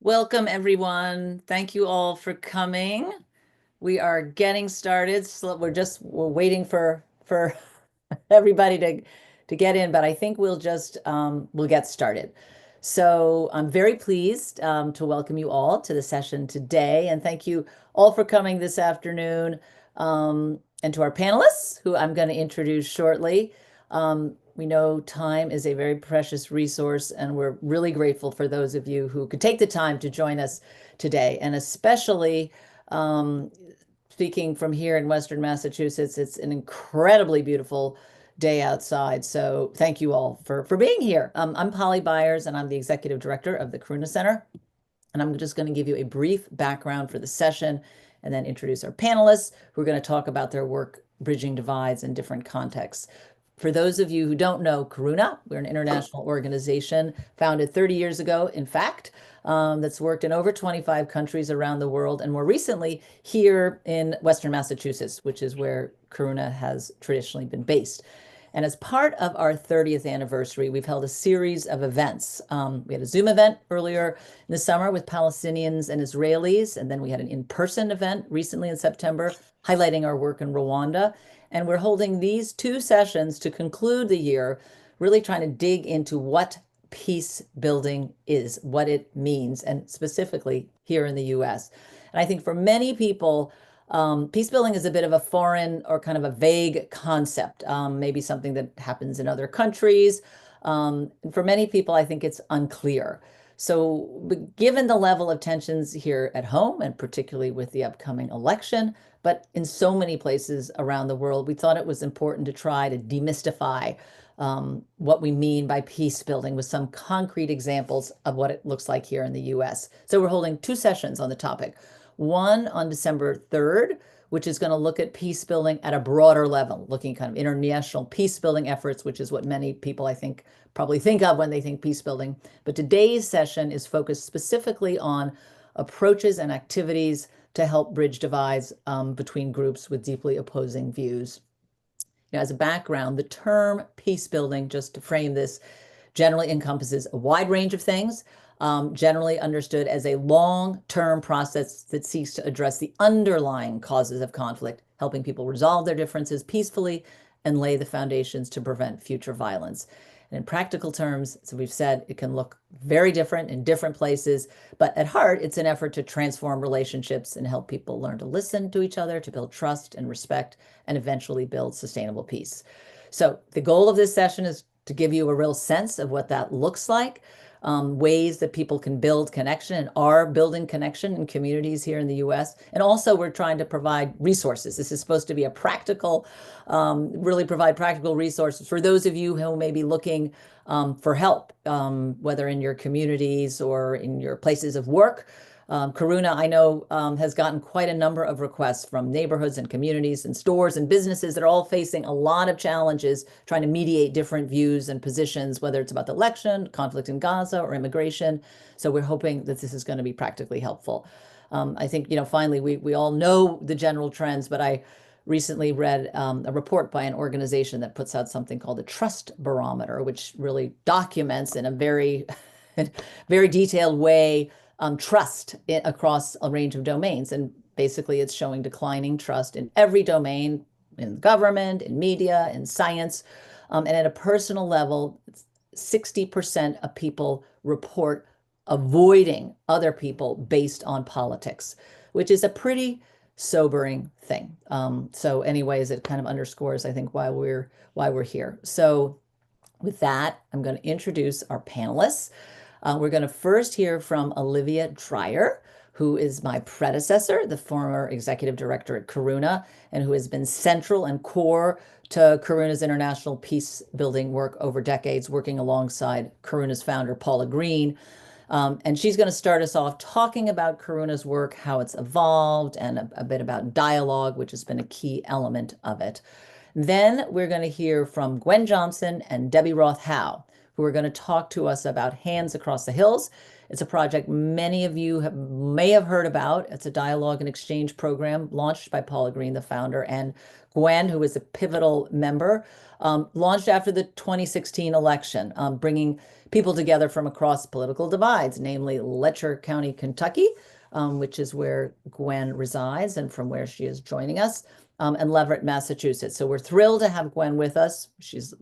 Welcome, everyone. Thank you all for coming. We are getting started. So we're waiting for everybody to get in, but I think we'll get started. So I'm very pleased to welcome you all to the session today, and thank you all for coming this afternoon, and to our panelists, who I'm going to introduce shortly. We know time is a very precious resource, and we're really grateful for those of you who could take the time to join us today, and especially um, speaking from here in Western Massachusetts. It's an incredibly beautiful day outside. So thank you all for being here. I'm Polly Byers, and I'm the executive director of the Karuna Center. And I'm just going to give you a brief background for the session and then introduce our panelists who are going to talk about their work bridging divides in different contexts. For those of you who don't know Karuna, we're an international organization founded 30 years ago, in fact, that's worked in over 25 countries around the world, and more recently here in Western Massachusetts, which is where Karuna has traditionally been based. And as part of our 30th anniversary, we've held a series of events. We had a Zoom event earlier in the summer with Palestinians and Israelis, and then we had an in-person event recently in September highlighting our work in Rwanda. And we're holding these two sessions to conclude the year, really trying to dig into what peace building is, what it means, and specifically here in the US. And I think for many people, peace building is a bit of a foreign or kind of a vague concept, maybe something that happens in other countries. For many people, I think it's unclear. So, given the level of tensions here at home, and particularly with the upcoming election, but in so many places around the world, we thought it was important to try to demystify what we mean by peace building with some concrete examples of what it looks like here in the US. So, we're holding two sessions on the topic. One on December 3rd, which is going to look at peace building at a broader level, looking kind of international peace building efforts, which is what many people, I think, probably think of when they think peace building. But today's session is focused specifically on approaches and activities to help bridge divides between groups with deeply opposing views. As a background, the term peace building, just to frame this, generally encompasses a wide range of things, generally understood as a long-term process that seeks to address the underlying causes of conflict, helping people resolve their differences peacefully and lay the foundations to prevent future violence. And in practical terms, as we've said, it can look very different in different places, but at heart, it's an effort to transform relationships and help people learn to listen to each other, to build trust and respect, and eventually build sustainable peace. So the goal of this session is to give you a real sense of what that looks like, ways that people can build connection and are building connection in communities here in the US. And also we're trying to provide resources. This is supposed to be a practical, really provide practical resources for those of you who may be looking for help, whether in your communities or in your places of work. Karuna, I know, has gotten quite a number of requests from neighborhoods and communities and stores and businesses that are all facing a lot of challenges trying to mediate different views and positions, whether it's about the election, conflict in Gaza, or immigration. So we're hoping that this is going to be practically helpful. I think, finally, we all know the general trends, but I recently read a report by an organization that puts out something called the Trust Barometer, which really documents in a very, very detailed way trust across a range of domains. And basically, it's showing declining trust in every domain, in government, in media, in science. And at a personal level, 60% of people report avoiding other people based on politics, which is a pretty sobering thing. So anyways, it kind of underscores, I think, why we're here. So with that, I'm going to introduce our panelists. We're going to first hear from Olivia Dreier, who is my predecessor, the former executive director at Karuna, and who has been central and core to Karuna's international peace building work over decades, working alongside Karuna's founder, Paula Green. And she's going to start us off talking about Karuna's work, how it's evolved, and a bit about dialogue, which has been a key element of it. Then we're going to hear from Gwen Johnson and Debbie Roth-Howe, who are going to talk to us about Hands Across the Hills, It's a project many of you may have heard about. It's a dialogue and exchange program launched by Paula Green, the founder, and Gwen, who is a pivotal member, launched after the 2016 election, bringing people together from across political divides, namely Letcher County, Kentucky, which is where Gwen resides and from where she is joining us, and Leverett, Massachusetts. So we're thrilled to have Gwen with us. She's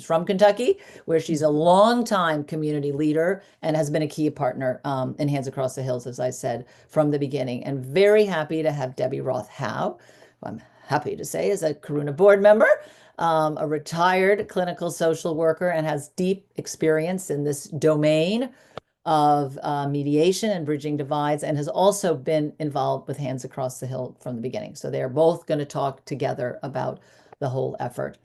from Kentucky, where she's a longtime community leader and has been a key partner in Hands Across the Hills, as I said, from the beginning. And very happy to have Debbie Roth-Howe, who I'm happy to say is a Karuna board member, a retired clinical social worker, and has deep experience in this domain of mediation and bridging divides, and has also been involved with Hands Across the Hill from the beginning. So they're both going to talk together about the whole effort.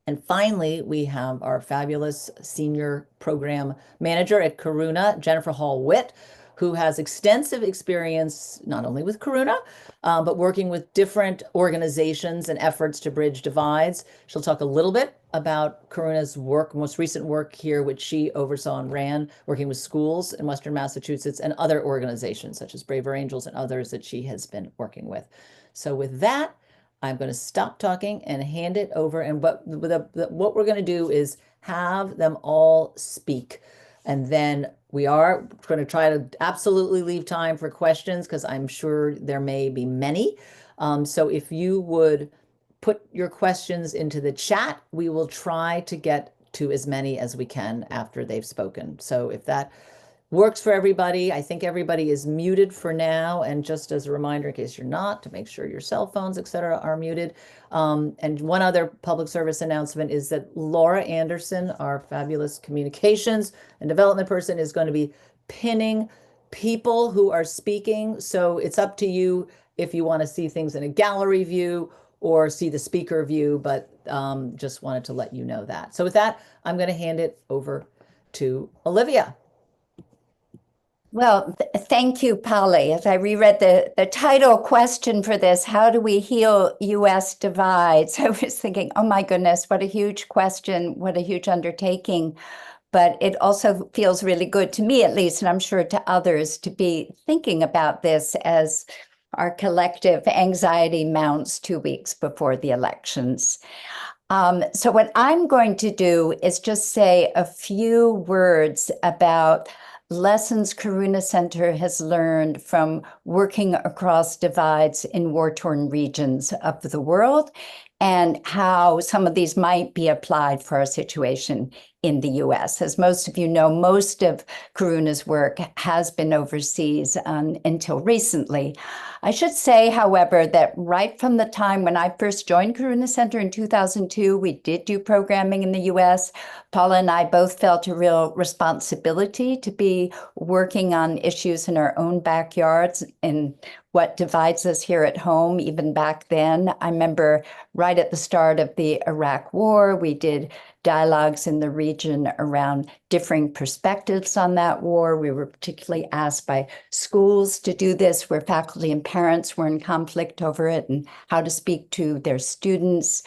And finally, we have our fabulous senior program manager at Karuna, Jennifer Hall-Witt, who has extensive experience not only with Karuna, but working with different organizations and efforts to bridge divides. She'll talk a little bit about Karuna's work, most recent work here, which she oversaw and ran, working with schools in Western Massachusetts and other organizations such as Braver Angels and others that she has been working with. So with that, I'm going to stop talking and hand it over. And what we're going to do is have them all speak. And then we are going to try to absolutely leave time for questions, because I'm sure there may be many. So if you would put your questions into the chat, we will try to get to as many as we can after they've spoken. So if that works for everybody, I think everybody is muted for now. And just as a reminder, in case you're not, to make sure your cell phones, et cetera, are muted. And one other public service announcement is that Laura Anderson, our fabulous communications and development person, is going to be pinning people who are speaking. So it's up to you if you want to see things in a gallery view or see the speaker view, but just wanted to let you know that. So with that, I'm going to hand it over to Olivia. Well, thank you, Polly. As I reread the title question for this, how do we heal U.S. divides? I was thinking, oh my goodness, what a huge question, what a huge undertaking. But it also feels really good to me, at least, and I'm sure to others, to be thinking about this as our collective anxiety mounts 2 weeks before the elections. So what I'm going to do is just say a few words about lessons Karuna Center has learned from working across divides in war-torn regions of the world, and how some of these might be applied for our situation in the US. As most of you know, most of Karuna's work has been overseas until recently. I should say, however, that right from the time when I first joined Karuna Center in 2002, we did do programming in the US. Paula and I both felt a real responsibility to be working on issues in our own backyards and what divides us here at home, even back then. I remember right at the start of the Iraq War, we did dialogues in the region around differing perspectives on that war. We were particularly asked by schools to do this, where faculty and parents were in conflict over it and how to speak to their students.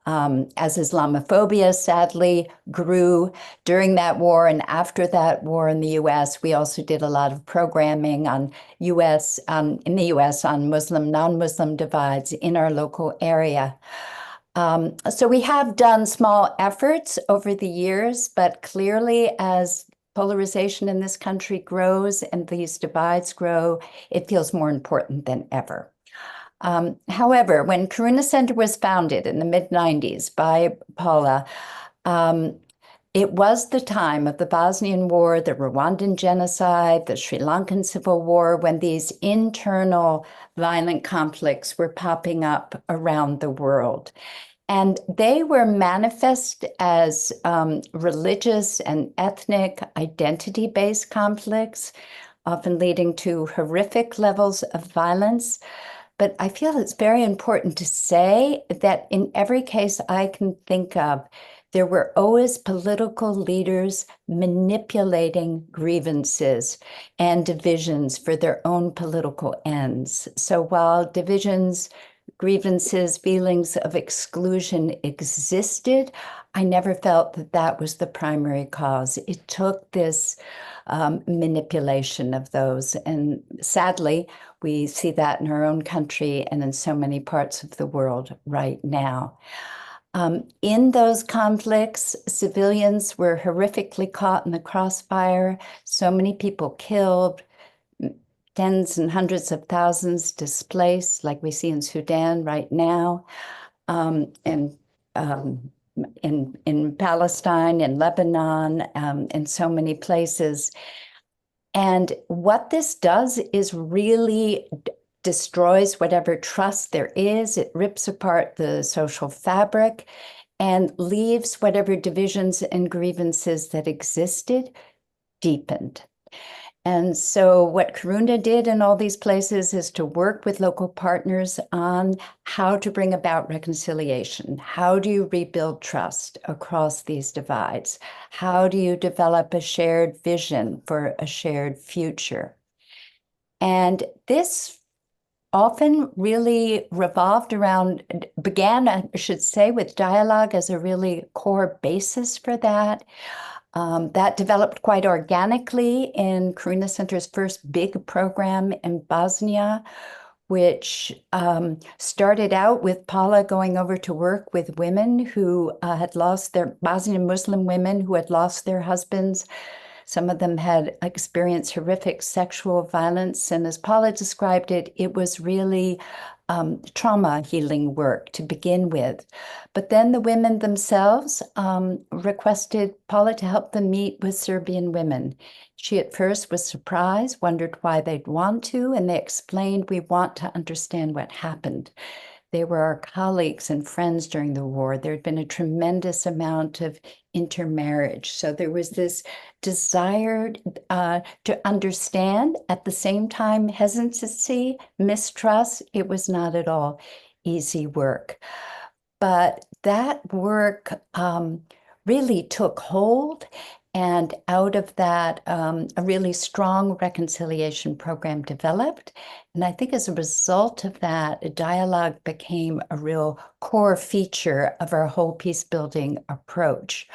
As Islamophobia sadly grew during that war and after that war in the US, we also did a lot of programming on in the US on Muslim, non-Muslim divides in our local area. So we have done small efforts over the years, but clearly as polarization in this country grows and these divides grow, it feels more important than ever. However, when Karuna Center was founded in the mid-90s by Paula, it was the time of the Bosnian War, the Rwandan genocide, the Sri Lankan Civil War, when these internal violent conflicts were popping up around the world. And they were manifest as religious and ethnic identity-based conflicts, often leading to horrific levels of violence. But I feel it's very important to say that in every case I can think of, there were always political leaders manipulating grievances and divisions for their own political ends. So while divisions, grievances, feelings of exclusion existed, I never felt that that was the primary cause. It took this manipulation of those. And sadly, we see that in our own country and in so many parts of the world right now. In those conflicts, civilians were horrifically caught in the crossfire, so many people killed, tens and hundreds of thousands displaced, like we see in Sudan right now, and in Palestine, in Lebanon, in so many places. And what this does is really destroys whatever trust there is. It rips apart the social fabric and leaves whatever divisions and grievances that existed deepened. And so what Karuna did in all these places is to work with local partners on how to bring about reconciliation. How do you rebuild trust across these divides? How do you develop a shared vision for a shared future? And this often really revolved around, began, I should say, with dialogue as a really core basis for that. That developed quite organically in Karuna Center's first big program in Bosnia, which started out with Paula going over to work with women who had lost their Bosnian Muslim women who had lost their husbands. Some of them had experienced horrific sexual violence. And as Paula described it, it was really trauma healing work to begin with. But then the women themselves requested Paula to help them meet with Serbian women. She at first was surprised, wondered why they'd want to, and they explained, we want to understand what happened. They were our colleagues and friends during the war. There had been a tremendous amount of intermarriage. So there was this desire to understand, at the same time, hesitancy, mistrust. It was not at all easy work. But that work really took hold. And out of that, a really strong reconciliation program developed. And I think as a result of that, dialogue became a real core feature of our whole peace building approach.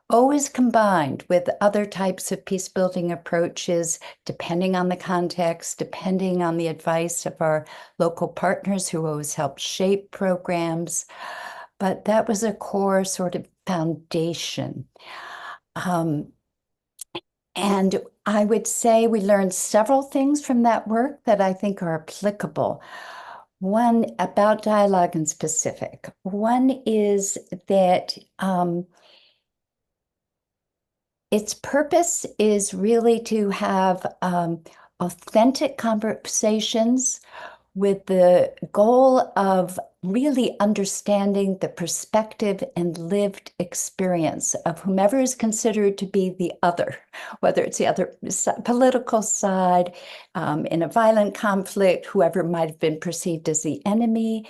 Always combined with other types of peace building approaches, depending on the context, depending on the advice of our local partners who always help shape programs. But that was a core sort of foundation. And I would say we learned several things from that work that I think are applicable. One about dialogue in specific. One is that its purpose is really to have authentic conversations with the goal of really understanding the perspective and lived experience of whomever is considered to be the other, whether it's the other political side, in a violent conflict, whoever might have been perceived as the enemy,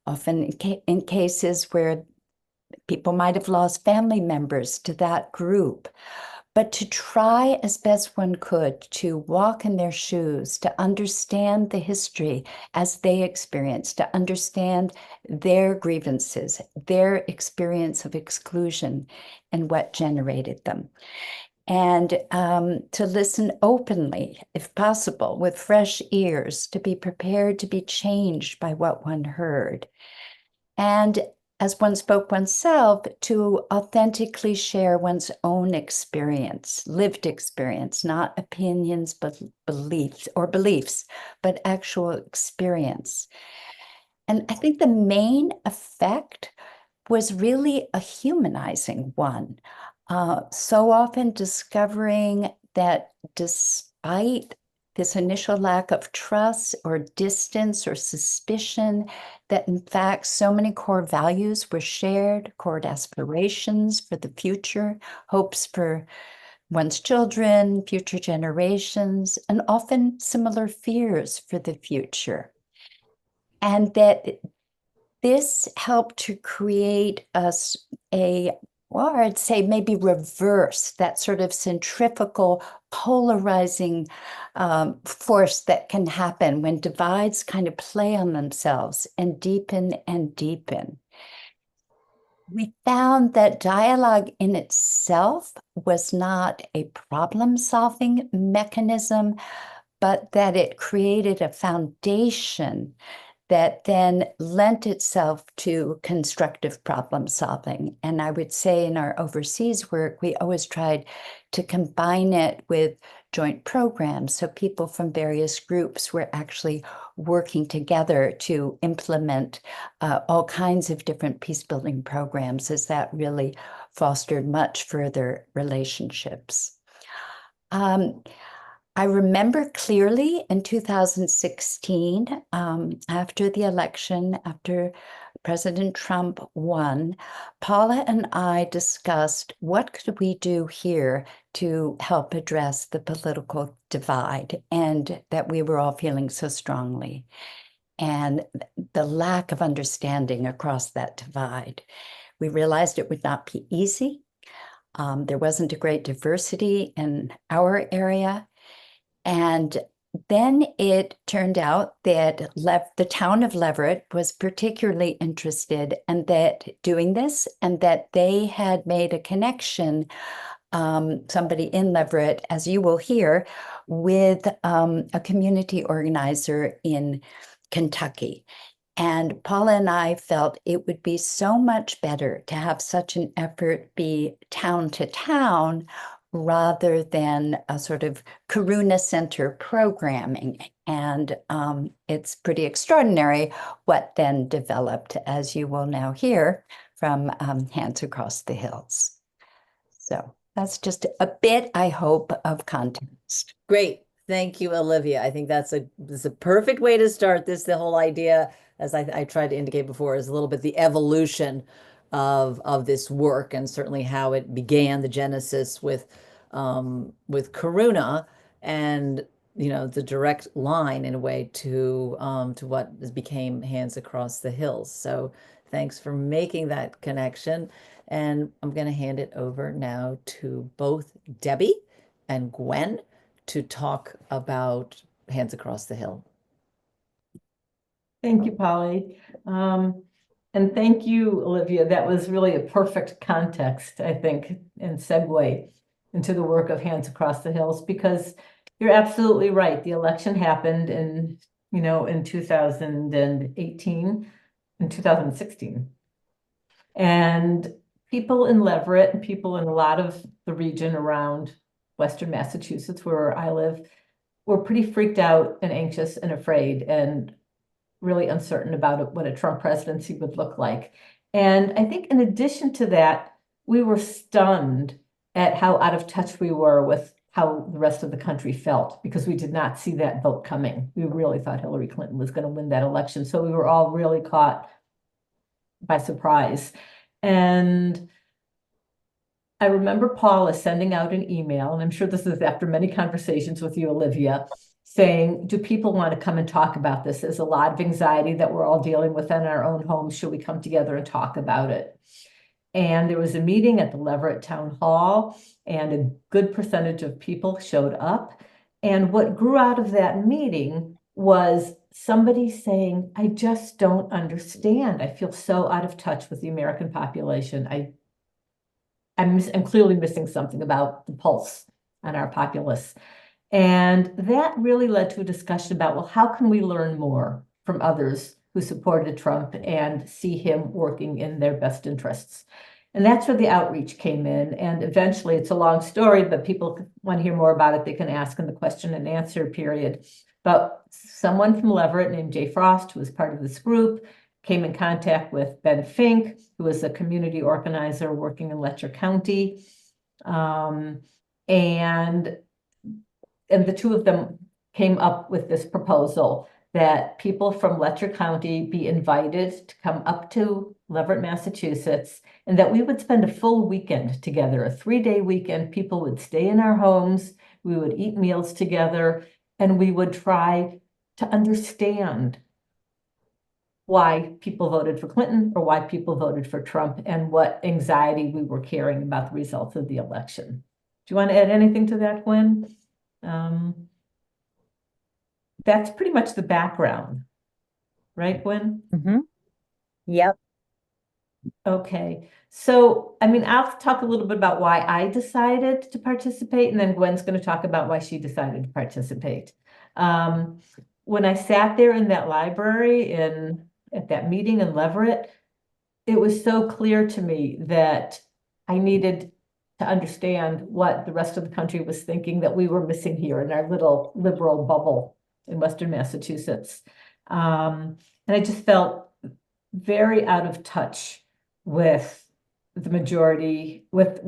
often in cases where people might have lost family members to that group. But to try as best one could to walk in their shoes, to understand the history as they experienced, to understand their grievances, their experience of exclusion, and what generated them. And to listen openly, if possible, with fresh ears, to be prepared to be changed by what one heard. And as one spoke oneself, to authentically share one's own experience, lived experience, not opinions, but beliefs, but actual experience. And I think the main effect was really a humanizing one. So often discovering that despite this initial lack of trust or distance or suspicion, that in fact so many core values were shared, core aspirations for the future, hopes for one's children, future generations, and often similar fears for the future. And that this helped to create or I'd say maybe reverse that sort of centrifugal, polarizing force that can happen when divides kind of play on themselves and deepen and deepen. We found that dialogue in itself was not a problem-solving mechanism, but that it created a foundation that then lent itself to constructive problem solving. And I would say in our overseas work, we always tried to combine it with joint programs. So people from various groups were actually working together to implement all kinds of different peace building programs, as that really fostered much further relationships. I remember clearly in 2016, after the election, after President Trump won, Paula and I discussed what could we do here to help address the political divide and that we were all feeling so strongly, and the lack of understanding across that divide. We realized it would not be easy. There wasn't a great diversity in our area. And then it turned out that the town of Leverett was particularly interested in doing this, and that they had made a connection, somebody in Leverett, as you will hear, with a community organizer in Kentucky. And Paula and I felt it would be so much better to have such an effort be town to town rather than a sort of Karuna Center programming. And it's pretty extraordinary what then developed, as you will now hear from Hands Across the Hills. So that's just a bit, I hope, of context. Great. Thank you, Olivia. I think that's a perfect way to start this. The whole idea, as I tried to indicate before, is a little bit the evolution of this work, and certainly how it began, the genesis with Karuna, and the direct line in a way to what became Hands Across the Hills. So thanks for making that connection. And I'm going to hand it over now to both Debbie and Gwen to talk about Hands Across the Hill. Thank you, Polly. And thank you, Olivia. That was really a perfect context, I think, and segue into the work of Hands Across the Hills, because you're absolutely right. The election happened in 2018 and 2016. And people in Leverett and people in a lot of the region around Western Massachusetts, where I live, were pretty freaked out and anxious and afraid and really uncertain about what a Trump presidency would look like. And I think in addition to that, we were stunned at how out of touch we were with how the rest of the country felt, because we did not see that vote coming. We really thought Hillary Clinton was going to win that election. So we were all really caught by surprise. And I remember Paula sending out an email, and I'm sure this is after many conversations with you, Olivia, saying, do people want to come and talk about this? There's a lot of anxiety that we're all dealing with in our own homes. Should we come together and talk about it? And there was a meeting at the Leverett Town Hall, and a good percentage of people showed up. And what grew out of that meeting was somebody saying, I just don't understand. I feel so out of touch with the American population. I'm clearly missing something about the pulse on our populace. And that really led to a discussion about, well, how can we learn more from others who supported Trump and see him working in their best interests? And that's where the outreach came in. And eventually, it's a long story, but people want to hear more about it, they can ask in the question and answer period. But someone from Leverett named Jay Frost, who was part of this group, came in contact with Ben Fink, who was a community organizer working in Letcher County. And the two of them came up with this proposal that people from Letcher County be invited to come up to Leverett, Massachusetts, and that we would spend a full weekend together, a 3-day weekend. People would stay in our homes, we would eat meals together, and we would try to understand why people voted for Clinton or why people voted for Trump, and what anxiety we were carrying about the results of the election. Do you want to add anything to that, Gwen? That's pretty much the background, right, Gwen? Mm-hmm. Yep. Okay, so I mean, I'll talk a little bit about why I decided to participate, and then Gwen's going to talk about why she decided to participate. Um, when I sat there in that library at that meeting in Leverett, it was so clear to me that I needed to understand what the rest of the country was thinking that we were missing here in our little liberal bubble in Western Massachusetts. And I just felt very out of touch with the majority, with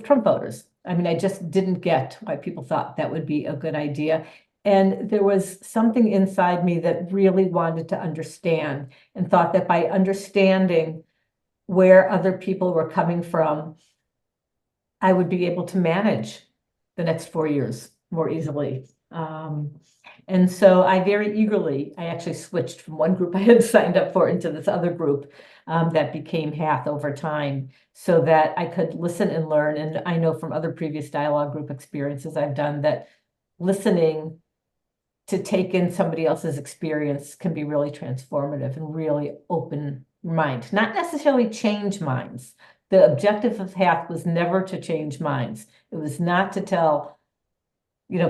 Trump voters. I mean, I just didn't get why people thought that would be a good idea. And there was something inside me that really wanted to understand and thought that by understanding where other people were coming from, I would be able to manage the next 4 years more easily. And so I actually switched from one group I had signed up for into this other group that became HATH over time so that I could listen and learn. And I know from other previous dialogue group experiences I've done that listening to take in somebody else's experience can be really transformative and really open mind, not necessarily change minds. The objective of HATH was never to change minds. It was not to tell,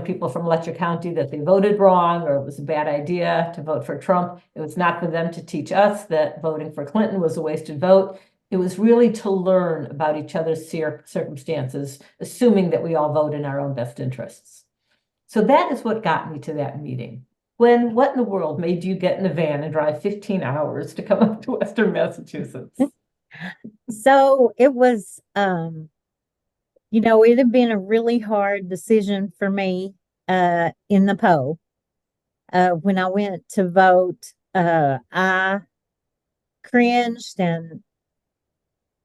people from Letcher County that they voted wrong or it was a bad idea to vote for Trump. It was not for them to teach us that voting for Clinton was a wasted vote. It was really to learn about each other's circumstances, assuming that we all vote in our own best interests. So that is what got me to that meeting. Gwen, what in the world made you get in a van and drive 15 hours to come up to Western Massachusetts? So it was, it had been a really hard decision for me in the poll. When I went to vote, I cringed and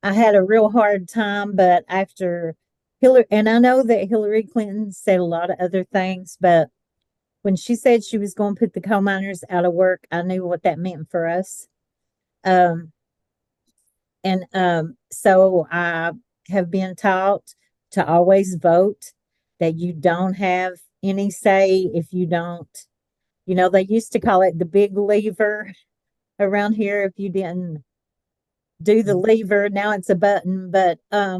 I had a real hard time, but after Hillary, and I know that Hillary Clinton said a lot of other things, but when she said she was going to put the coal miners out of work, I knew what that meant for us. So I have been taught to always vote, that you don't have any say if you don't. They used to call it the big lever around here if you didn't do the lever. Now it's a button, but I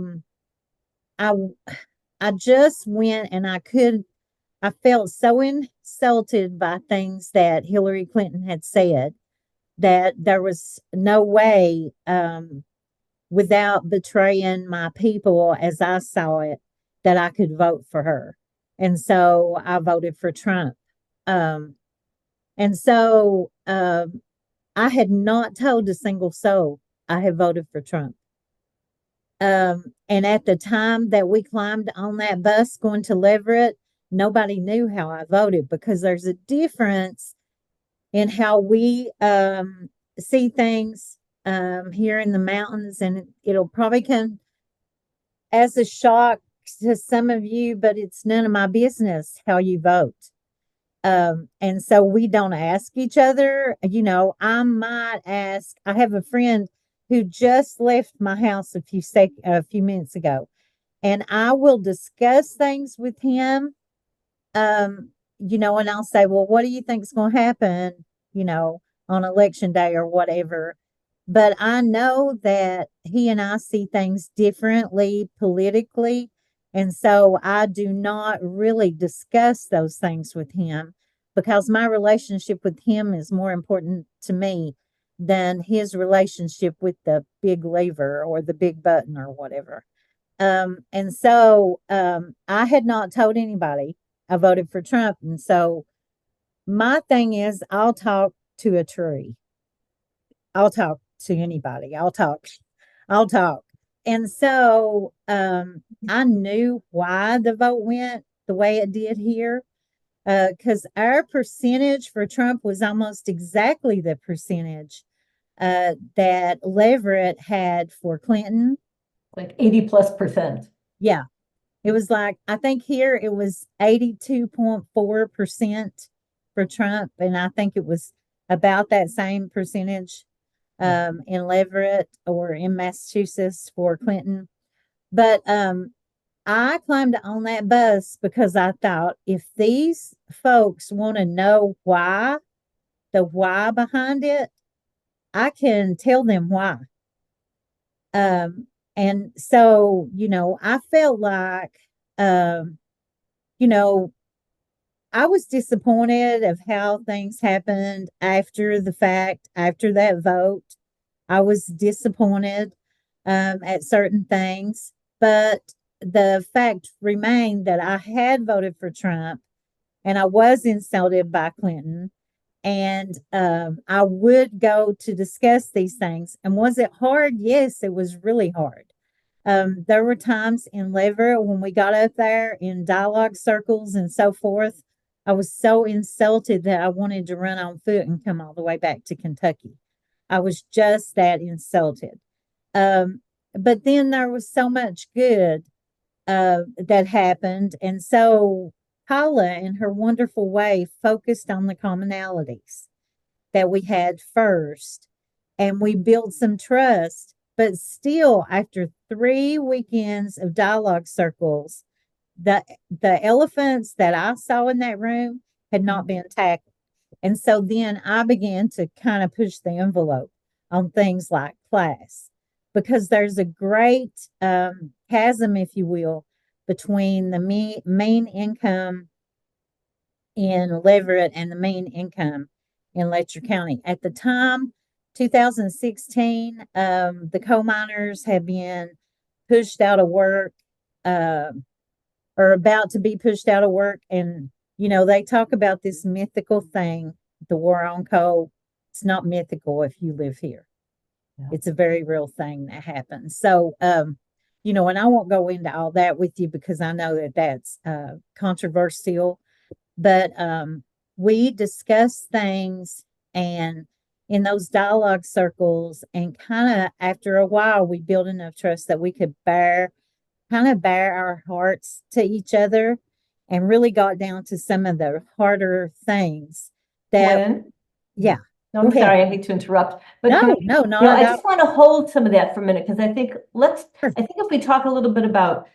just went and I felt so insulted by things that Hillary Clinton had said that there was no way without betraying my people as I saw it, that I could vote for her. And so I voted for Trump. And so I had not told a single soul I had voted for Trump. And at the time that we climbed on that bus going to Leverett, nobody knew how I voted, because there's a difference in how we see things here in the mountains, and it'll probably come as a shock to some of you, but it's none of my business how you vote. And so we don't ask each other. I might ask. I have a friend who just left my house a few minutes ago, and I will discuss things with him. And I'll say, well, what do you think is going to happen, on election day or whatever? But I know that he and I see things differently politically. And so I do not really discuss those things with him, because my relationship with him is more important to me than his relationship with the big lever or the big button or whatever. And so I had not told anybody I voted for Trump. And so my thing is, I'll talk to a tree. I'll talk to anybody. I'll talk. And so I knew why the vote went the way it did here, because our percentage for Trump was almost exactly the percentage that Leverett had for Clinton. Like 80+%. Yeah. It was like, I think here it was 82.4% for Trump. And I think it was about that same percentage in Leverett or in Massachusetts for Clinton. But I climbed on that bus because I thought, if these folks want to know why, the why behind it, I can tell them why. And so, I felt like, um, you know, I was disappointed of how things happened after the fact, after that vote. I was disappointed at certain things, but the fact remained that I had voted for Trump and I was insulted by Clinton. And I would go to discuss these things. And was it hard? Yes, it was really hard. There were times in Leverett when we got up there in dialogue circles and so forth. I was so insulted that I wanted to run on foot and come all the way back to Kentucky. I was just that insulted. But then there was so much good that happened. And so Paula, in her wonderful way, focused on the commonalities that we had first. And we built some trust. But still, after 3 weekends of dialogue circles, the elephants that I saw in that room had not been tackled. And so then I began to kind of push the envelope on things like class, because there's a great chasm, if you will, between the mean income in Leverett and the mean income in Letcher County. At the time, 2016, the coal miners had been pushed out of work, or about to be pushed out of work. And, they talk about this mythical thing, the war on coal. It's not mythical if you live here. Yeah. It's a very real thing that happens. So, and I won't go into all that with you because I know that that's controversial, but we discuss things and in those dialogue circles, and kind of after a while, we built enough trust that we could bare our hearts to each other and really got down to some of the harder things that, Gwen? yeah. No, I'm sorry, I hate to interrupt, but No, I just want to hold some of that for a minute, because I think if we talk a little bit about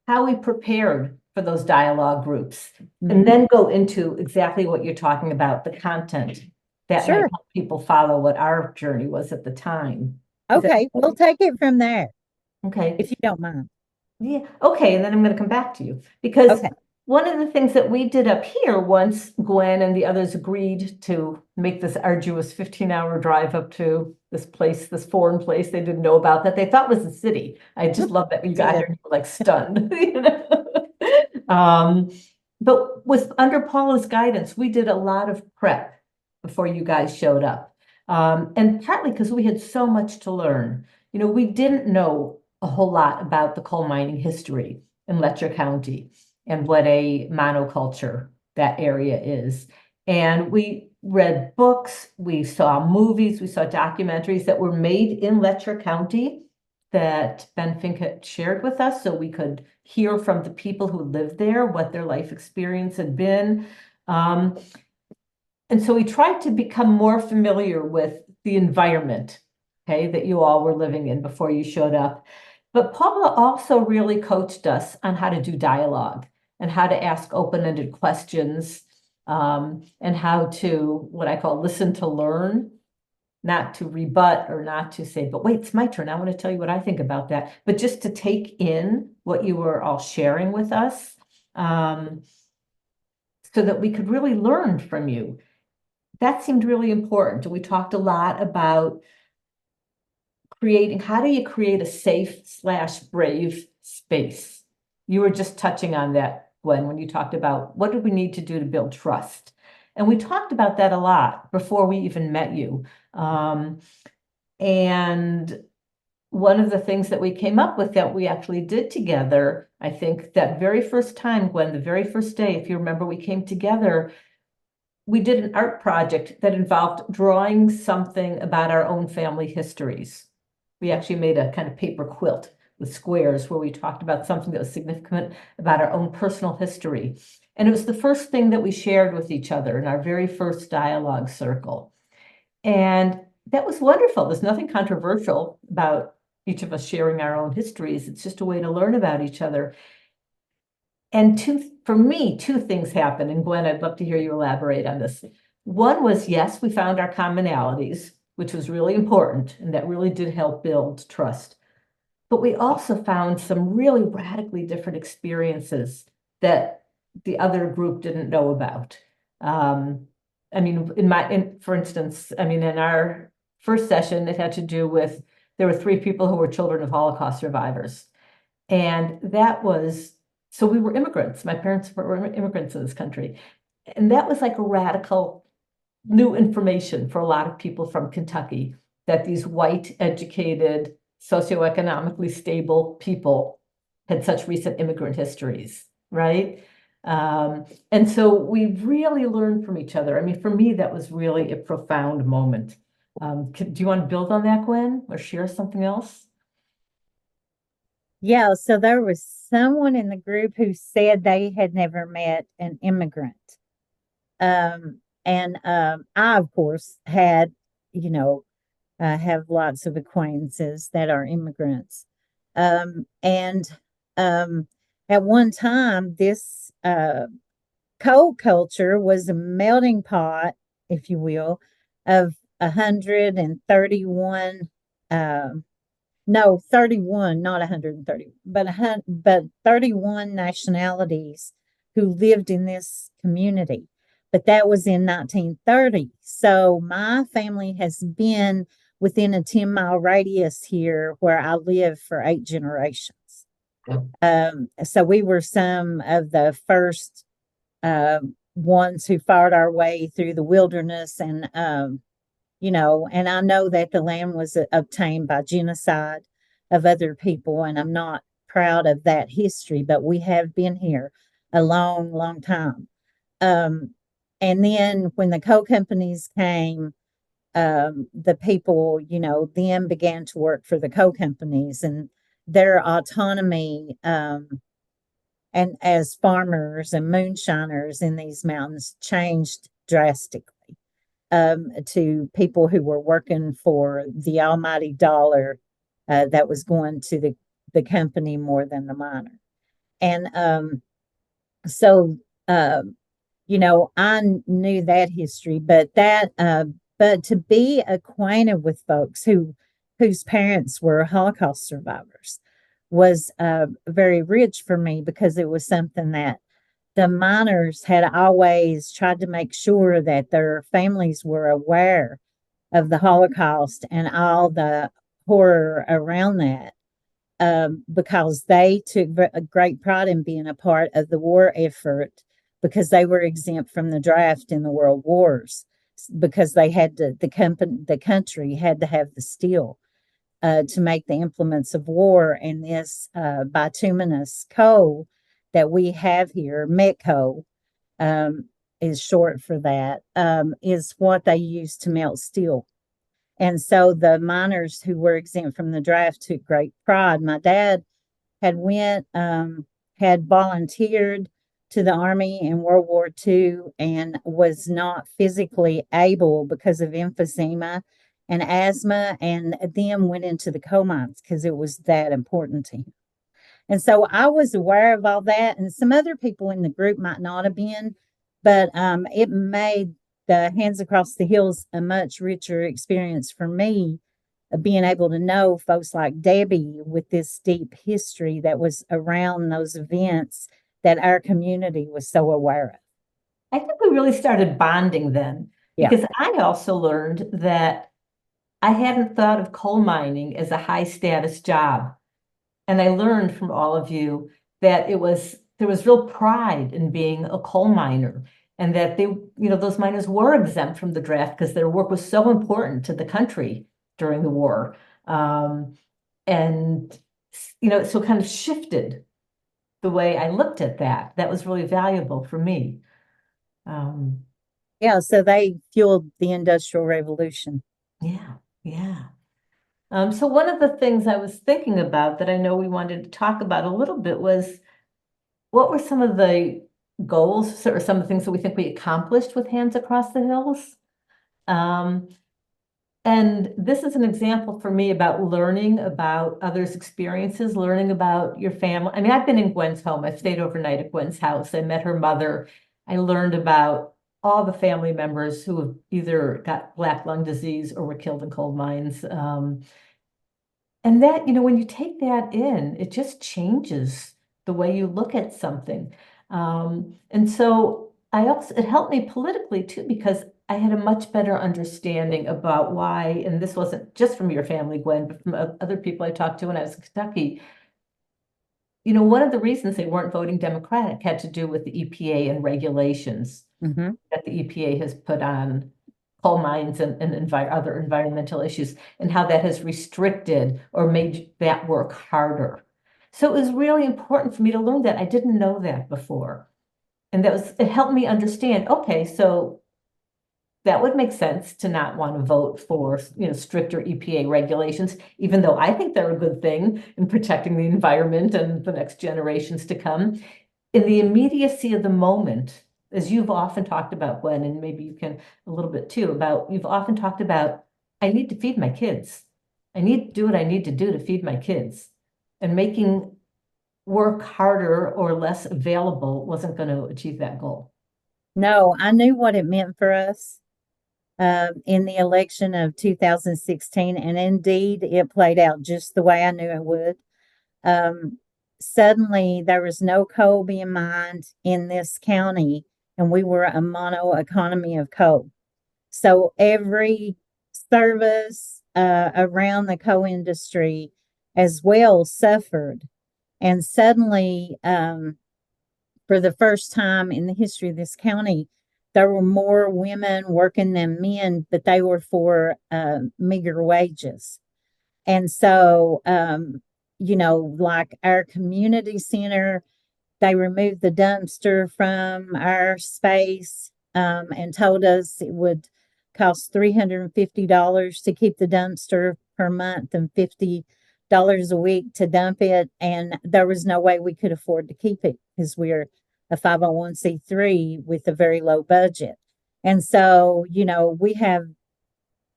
how we prepared for those dialogue groups, and then go into exactly what you're talking about, the content that might help people follow what our journey was at the time. Okay, we'll take it from there. Okay. If you don't mind. Yeah, okay, and then I'm going to come back to you, because one of the things that we did up here, once Gwen and the others agreed to make this arduous 15-hour drive up to this place, this foreign place they didn't know about, that they thought was the city. I just love that we got here and were like stunned. But with under Paula's guidance, we did a lot of prep before you guys showed up. And partly because we had so much to learn. We didn't know a whole lot about the coal mining history in Letcher County and what a monoculture that area is. And we read books, we saw movies, we saw documentaries that were made in Letcher County that Ben Fink had shared with us, so we could hear from the people who lived there, what their life experience had been. And so we tried to become more familiar with the environment, that you all were living in before you showed up. But Paula also really coached us on how to do dialogue and how to ask open-ended questions, and how to, what I call, listen to learn, not to rebut or not to say, but wait, it's my turn, I want to tell you what I think about that, but just to take in what you were all sharing with us, so that we could really learn from you. That seemed really important. We talked a lot about how do you create a safe/brave space? You were just touching on that, Gwen, when you talked about what do we need to do to build trust. And we talked about that a lot before we even met you. And one of the things that we came up with that we actually did together, I think that very first time, Gwen, the very first day, if you remember, we came together, we did an art project that involved drawing something about our own family histories. We actually made a kind of paper quilt with squares where we talked about something that was significant about our own personal history. And it was the first thing that we shared with each other in our very first dialogue circle. And that was wonderful. There's nothing controversial about each of us sharing our own histories. It's just a way to learn about each other. And for me, two things happened. And Gwen, I'd love to hear you elaborate on this. One was, yes, we found our commonalities. which was really important, and that really did help build trust. But we also found some really radically different experiences that the other group didn't know about. I mean, for instance, I mean, in our first session, it had to do with, there were 3 people who were children of Holocaust survivors. And that was, so we were immigrants. My parents were immigrants in this country. And that was like a radical new information for a lot of people from Kentucky, that these white, educated, socioeconomically stable people had such recent immigrant histories, right? And so we really learned from each other. I mean, for me, that was really a profound moment. Do you want to build on that, Gwen, or share something else? Yeah, so there was someone in the group who said they had never met an immigrant. I, of course, had, have lots of acquaintances that are immigrants. And at one time, this coal culture was a melting pot, if you will, of 131 no, 31, not 130, but 31 nationalities who lived in this community. But that was in 1930. So my family has been within a 10-mile radius here where I live for 8 generations. So we were some of the first ones who fought our way through the wilderness, and and I know that the land was obtained by genocide of other people, and I'm not proud of that history, but we have been here a long, long time. And then when the coal companies came, the people, then began to work for the coal companies, and their autonomy, and as farmers and moonshiners in these mountains changed drastically. To people who were working for the almighty dollar that was going to the company more than the miner. And so, I knew that history, but to be acquainted with folks whose parents were Holocaust survivors was very rich for me, because it was something that the miners had always tried to make sure that their families were aware of the Holocaust and all the horror around that, because they took a great pride in being a part of the war effort, because they were exempt from the draft in the world wars, because they had to, the country had to have the steel to make the implements of war. And this bituminous coal that we have here, met coal, is short for that, is what they use to melt steel. And so the miners who were exempt from the draft took great pride. My dad had had volunteered to the Army in World War II and was not physically able because of emphysema and asthma, and then went into the coal mines because it was that important to him. And so I was aware of all that, and some other people in the group might not have been, but it made the Hands Across the Hills a much richer experience for me, being able to know folks like Debbie with this deep history that was around those events that our community was so aware of. I think we really started bonding then, because I also learned that I hadn't thought of coal mining as a high status job. And I learned from all of you that there was real pride in being a coal miner, and that those miners were exempt from the draft because their work was so important to the country during the war. So kind of shifted the way I looked at that. That was really valuable for me. So they fueled the Industrial Revolution. Yeah. So one of the things I was thinking about that I know we wanted to talk about a little bit was, what were some of the goals or some of the things that we think we accomplished with Hands Across the Hills? And this is an example for me about learning about others' experiences, learning about your family. I mean, I've been in Gwen's home. I've stayed overnight at Gwen's house. I met her mother. I learned about all the family members who have either got black lung disease or were killed in coal mines. And that, when you take that in, it just changes the way you look at something. And so it helped me politically too, because I had a much better understanding about why, and this wasn't just from your family, Gwen, but from other people I talked to when I was in Kentucky. One of the reasons they weren't voting Democratic had to do with the EPA and regulations that the EPA has put on coal mines and other environmental issues, and how that has restricted or made that work harder. So it was really important for me to learn that. I didn't know that before. And it helped me understand, okay, so that would make sense to not want to vote for, stricter EPA regulations, even though I think they're a good thing in protecting the environment and the next generations to come. In the immediacy of the moment, as you've often talked about, Gwen, and maybe you can a little bit too, you've often talked about, I need to feed my kids. I need to do what I need to do to feed my kids. And making work harder or less available wasn't going to achieve that goal. No, I knew what it meant for us in the election of 2016, and indeed it played out just the way I knew it would. Suddenly there was no coal being mined in this county, and we were a mono economy of coal. So every service around the coal industry as well suffered. And suddenly, for the first time in the history of this county, there were more women working than men, but they were for meager wages. And so, like our community center, they removed the dumpster from our space and told us it would cost $350 to keep the dumpster per month and $50 a week to dump it. And there was no way we could afford to keep it because we're a 501c3 with a very low budget. And so, we have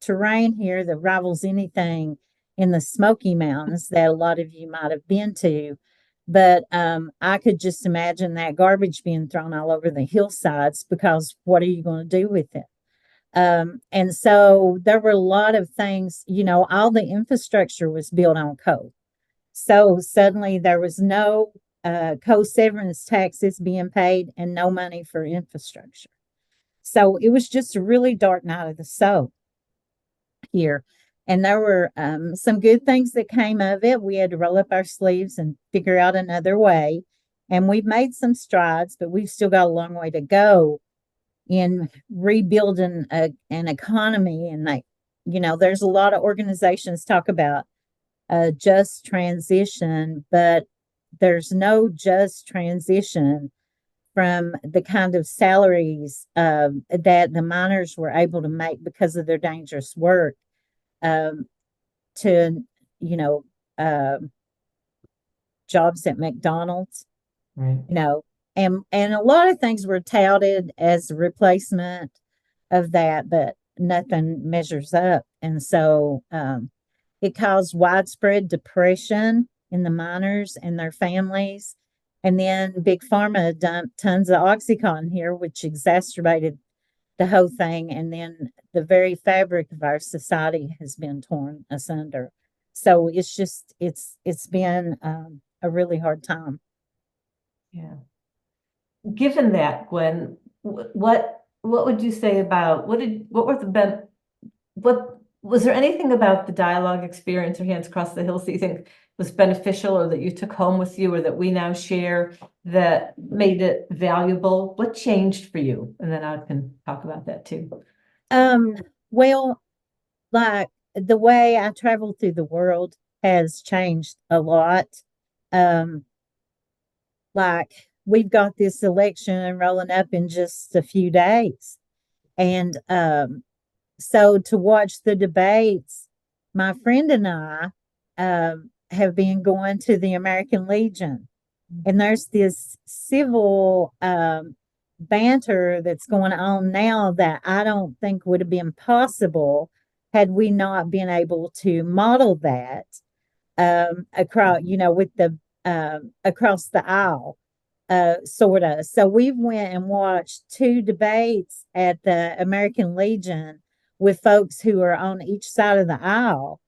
terrain here that rivals anything in the Smoky Mountains that a lot of you might have been to. But I could just imagine that garbage being thrown all over the hillsides, because what are you going to do with it? And so there were a lot of things, all the infrastructure was built on coal. So suddenly there was no coal severance taxes being paid and no money for infrastructure. So it was just a really dark night of the soul here. And there were some good things that came of it. We had to roll up our sleeves and figure out another way. And we've made some strides, but we've still got a long way to go in rebuilding an economy. And there's a lot of organizations talk about just transition, but there's no just transition from the kind of salaries that the miners were able to make because of their dangerous work to, jobs at McDonald's, Right. And a lot of things were touted as a replacement of that, but nothing measures up. And so it caused widespread depression in the miners and their families. And then Big Pharma dumped tons of Oxycontin here, which exacerbated the whole thing. And then the very fabric of our society has been torn asunder. So it's been a really hard time. Yeah. Given that, Gwen, what would you say about what was there anything about the dialogue experience or Hands Across the Hills that you think was beneficial or that you took home with you or that we now share that made it valuable? What changed for you? And then I can talk about that too. Well, like the way I travel through the world has changed a lot. Like we've got this election rolling up in just a few days. And so to watch the debates, my friend and I have been going to the American Legion. And there's this civil banter that's going on now that I don't think would have been possible had we not been able to model that across, with the across the aisle. sort of. So we went and watched 2 debates at the American Legion with folks who are on each side of the aisle.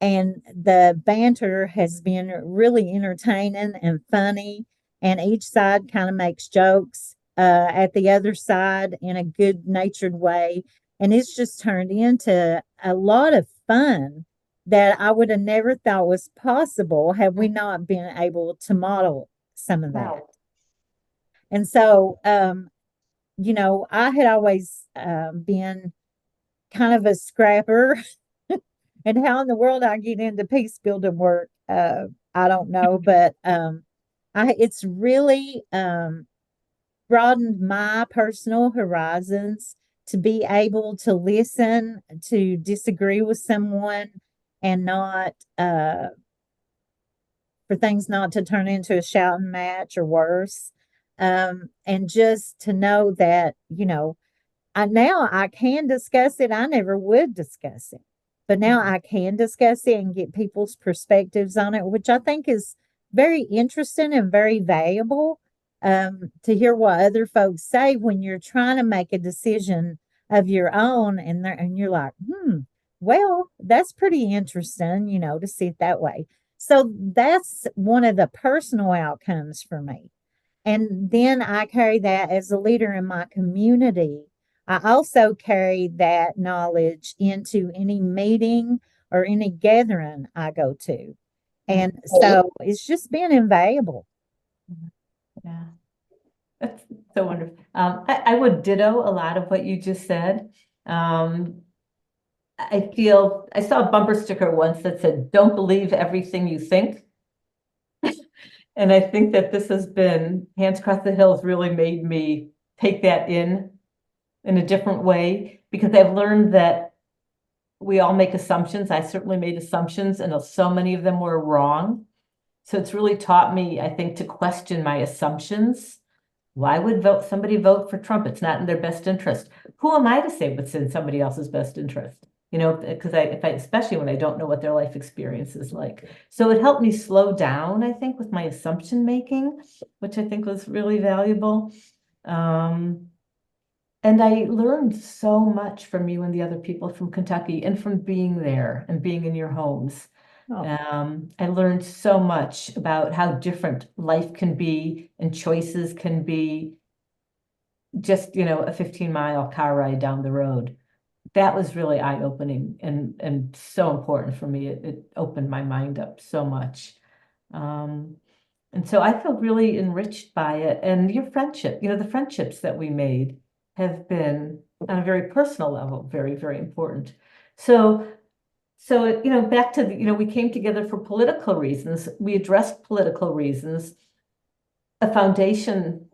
And the banter has been really entertaining and funny. And each side kind of makes jokes at the other side in a good natured way. And it's just turned into a lot of fun that I would have never thought was possible had we not been able to model some of that. Wow. And so, I had always been kind of a scrapper. And how in the world I get into peace building work, I don't know. But it's really broadened my personal horizons to be able to listen, to disagree with someone, and not for things not to turn into a shouting match or worse. And just to know that, now I can discuss it. I never would discuss it, but now I can discuss it and get people's perspectives on it, which I think is very interesting and very valuable, to hear what other folks say when you're trying to make a decision of your own, and you're like, well, that's pretty interesting, to see it that way. So that's one of the personal outcomes for me. And then I carry that as a leader in my community. I also carry that knowledge into any meeting or any gathering I go to. And so it's just been invaluable. Yeah, that's so wonderful. I would ditto a lot of what you just said. I saw a bumper sticker once that said, "Don't believe everything you think." And I think that this has been, Hands Across the Hills really made me take that in a different way, because I've learned that we all make assumptions. I certainly made assumptions, and so many of them were wrong. So it's really taught me, I think, to question my assumptions. Why would somebody vote for Trump? It's not in their best interest. Who am I to say what's in somebody else's best interest? Because especially when I don't know what their life experience is like. So it helped me slow down, I think, with my assumption making, which I think was really valuable. And I learned so much from you and the other people from Kentucky, and from being there and being in your homes. Oh. I learned so much about how different life can be and choices can be. Just, a 15-mile car ride down the road. That was really eye-opening and so important for me. It opened my mind up so much. And so I feel really enriched by it. And your friendship, the friendships that we made have been, on a very personal level, very, very important. So, back to we came together for political reasons. We addressed political reasons. A foundation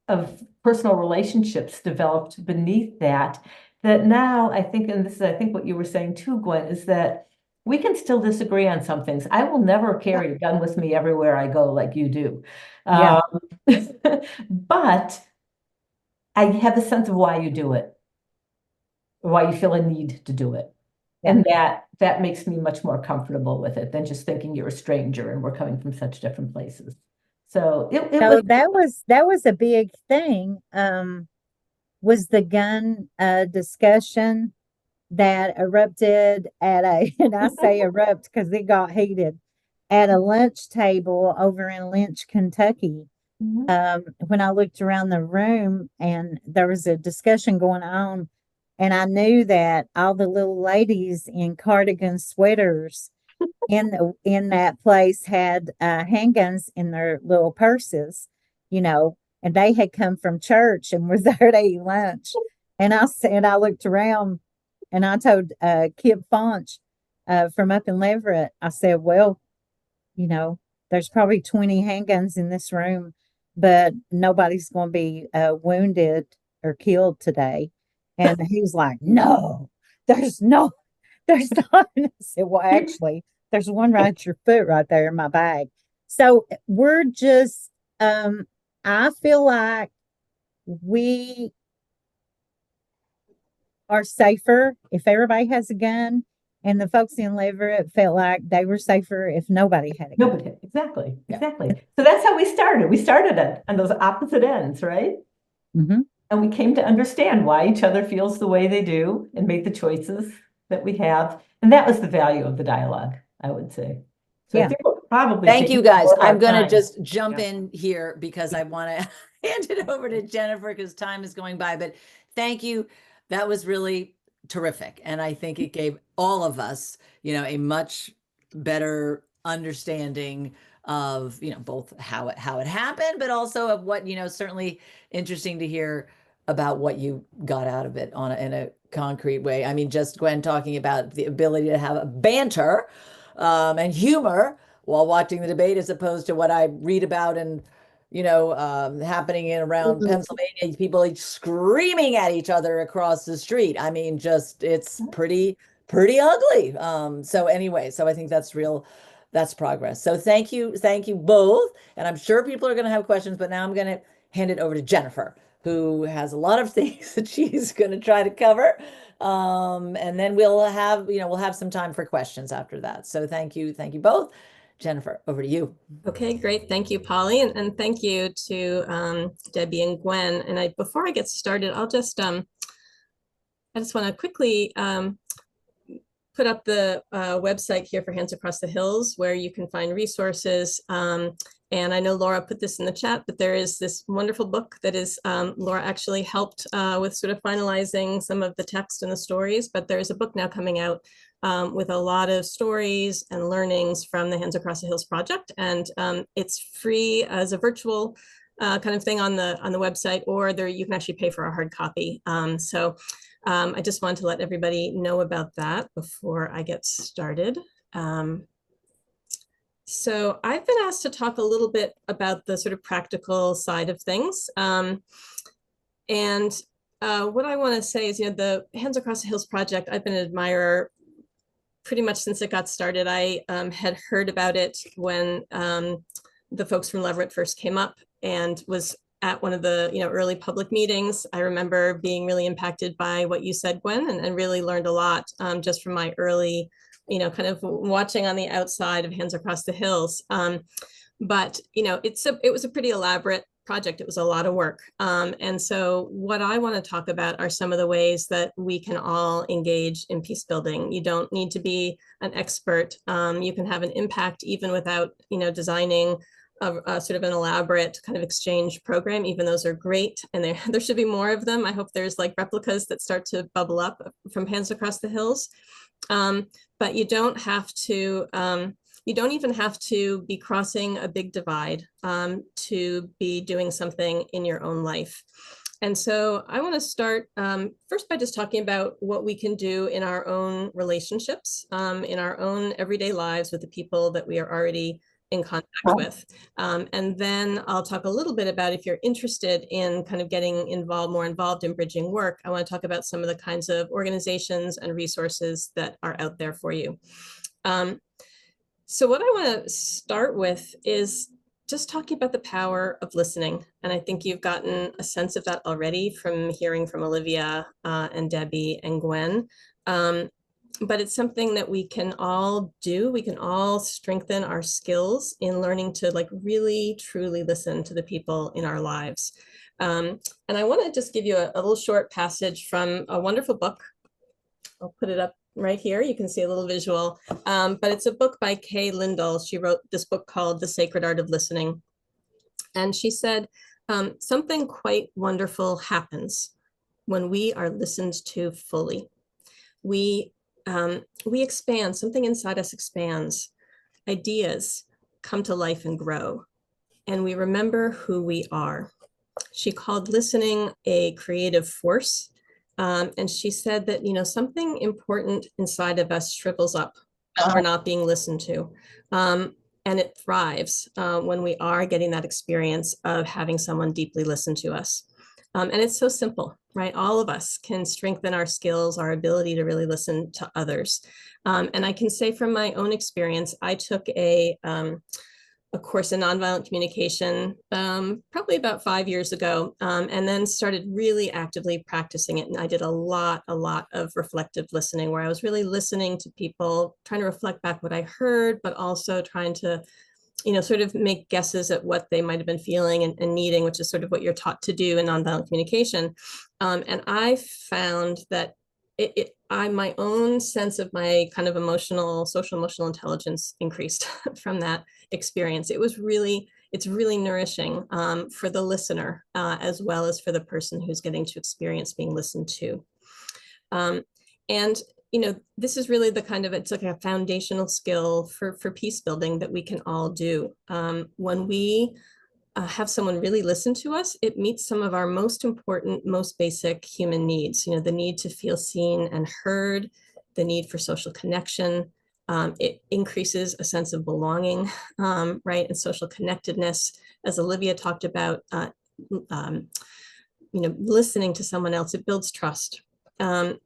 of personal relationships developed beneath that now I think, and this is, I think, what you were saying too, Gwen, is that we can still disagree on some things. I will never carry a gun with me everywhere I go like you do. Yeah. But I have a sense of why you do it, or why you feel a need to do it. Yeah. And that makes me much more comfortable with it than just thinking you're a stranger and we're coming from such different places. So So that was a big thing. Was the gun discussion that erupted at and I say erupt because it got heated, at a lunch table over in Lynch, Kentucky. When I looked around the room and there was a discussion going on, and I knew that all the little ladies in cardigan sweaters in that place had handguns in their little purses, and they had come from church and were there to eat lunch. And I looked around and I told Kip Fonch from up in Leverett, I said, well, there's probably 20 handguns in this room, but nobody's going to be wounded or killed today. And he was like, no, there's not. And I said, well, actually, there's one right at your foot right there in my bag. So we're just, I feel like we are safer if everybody has a gun, And the folks in Leverett felt like they were safer if nobody had a gun. Nobody, exactly, exactly. So that's how we started. We started on those opposite ends, right? Mhm. And we came to understand why each other feels the way they do and make the choices that we have. And that was the value of the dialogue, I would say. So I Yeah. think we'll probably Thank take you, more guys. of our I'm going to time. just jump Yeah. in here because I want to hand it over to Jennifer because time is going by. But thank you. That was really terrific. And I think it gave all of us, a much better understanding of, both how it happened, but also of what, certainly interesting to hear about what you got out of it in a concrete way. I mean, just Gwen talking about the ability to have a banter and humor while watching the debate, as opposed to what I read about and happening in around Pennsylvania, people screaming at each other across the street. I mean, just it's pretty ugly. So anyway, so I think that's progress. So thank you both. And I'm sure people are going to have questions, but now I'm going to hand it over to Jennifer, who has a lot of things that she's going to try to cover. And then we'll have some time for questions after that. So thank you both. Jennifer, over to you. Okay, great. Thank you, Polly. And thank you to Debbie and Gwen. And before I get started, I just want to quickly put up the website here for Hands Across the Hills, where you can find resources. And I know Laura put this in the chat, but there is this wonderful book that is, Laura actually helped with sort of finalizing some of the text and the stories, but there's a book now coming out with a lot of stories and learnings from the Hands Across the Hills project. And it's free as a virtual kind of thing on the website, or you can actually pay for a hard copy. I just wanted to let everybody know about that before I get started. So I've been asked to talk a little bit about the sort of practical side of things. What I want to say is, the Hands Across the Hills project, I've been an admirer pretty much since it got started. I had heard about it when the folks from Leverett first came up and was at one of the early public meetings. I remember being really impacted by what you said, Gwen, and really learned a lot just from my early, kind of watching on the outside of Hands Across the Hills. But it was a pretty elaborate project. It was a lot of work. And so what I want to talk about are some of the ways that we can all engage in peace building. You don't need to be an expert. You can have an impact even without, designing a sort of an elaborate kind of exchange program. Even those are great, and there should be more of them. I hope there's like replicas that start to bubble up from Hands Across the Hills. But you don't have to, you don't even have to be crossing a big divide to be doing something in your own life. And so I want to start first by just talking about what we can do in our own relationships, in our own everyday lives with the people that we are already in contact with. And then I'll talk a little bit about, if you're interested in kind of getting more involved in bridging work, I want to talk about some of the kinds of organizations and resources that are out there for you. So what I want to start with is just talking about the power of listening. And I think you've gotten a sense of that already from hearing from Olivia and Debbie and Gwen. But it's something that we can all do. We can all strengthen our skills in learning to really, truly listen to the people in our lives. And I want to just give you a little short passage from a wonderful book. I'll put it up right here. You can see a little visual, but it's a book by Kay Lindahl. She wrote this book called The Sacred Art of Listening. And she said, something quite wonderful happens when we are listened to fully. We expand, something inside us expands. Ideas come to life and grow, and we remember who we are. She called listening a creative force. And she said that, something important inside of us shrivels up when we're not being listened to. And it thrives when we are getting that experience of having someone deeply listen to us. And it's so simple, right? All of us can strengthen our skills, our ability to really listen to others. And I can say from my own experience, I took a a course in nonviolent communication probably about 5 years ago, and then started really actively practicing it. And I did a lot of reflective listening, where I was really listening to people, trying to reflect back what I heard, but also trying to, sort of make guesses at what they might have been feeling and needing, which is sort of what you're taught to do in nonviolent communication. And I found that my own sense of my kind of social emotional intelligence increased from that experience. It's really nourishing for the listener, as well as for the person who's getting to experience being listened to. And this is really it's like a foundational skill for peace building that we can all do. When we have someone really listen to us, it meets some of our most important, most basic human needs. The need to feel seen and heard, the need for social connection. It increases a sense of belonging, right, and social connectedness. As Olivia talked about, listening to someone else, it builds trust. And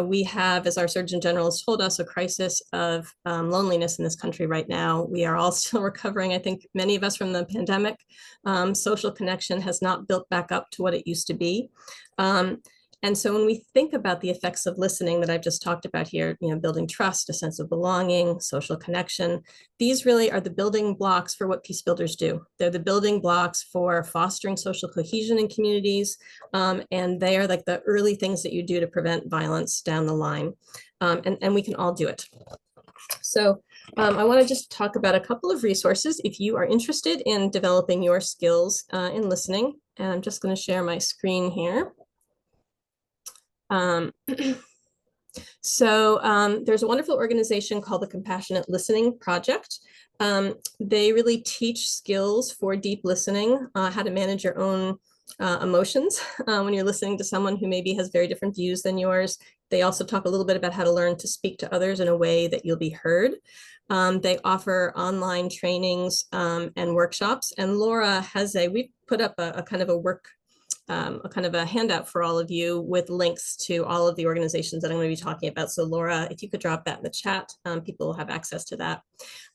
we have, as our Surgeon General has told us, a crisis of loneliness in this country right now. We are all still recovering, I think, many of us, from the pandemic. Social connection has not built back up to what it used to be. And so when we think about the effects of listening that I've just talked about here, building trust, a sense of belonging, social connection, these really are the building blocks for what peace builders do. They're the building blocks for fostering social cohesion in communities. And they are like the early things that you do to prevent violence down the line. And we can all do it. So I want to just talk about a couple of resources if you are interested in developing your skills in listening. And I'm just going to share my screen here. So there's a wonderful organization called the Compassionate Listening Project. They really teach skills for deep listening, how to manage your own emotions when you're listening to someone who maybe has very different views than yours. They also talk a little bit about how to learn to speak to others in a way that you'll be heard. They offer online trainings and workshops. And Laura we put up a kind of a handout for all of you with links to all of the organizations that I'm going to be talking about. So Laura, if you could drop that in the chat, people will have access to that.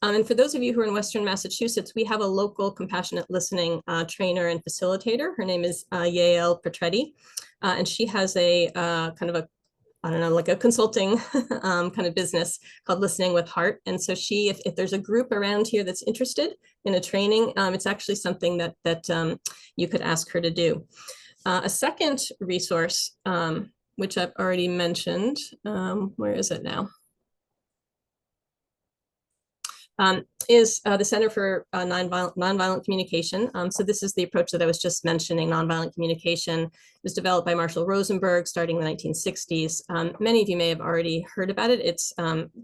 And for those of you who are in Western Massachusetts, we have a local compassionate listening trainer and facilitator. Her name is Yael Petretti, and she has a like a consulting kind of business called Listening with Heart. And so if there's a group around here that's interested in a training, it's actually something that you could ask her to do. A second resource, which I've already mentioned, where is it now? Is the Center for Nonviolent Communication. So this is the approach that I was just mentioning. Nonviolent communication was developed by Marshall Rosenberg starting in the 1960s. Many of you may have already heard about it. It's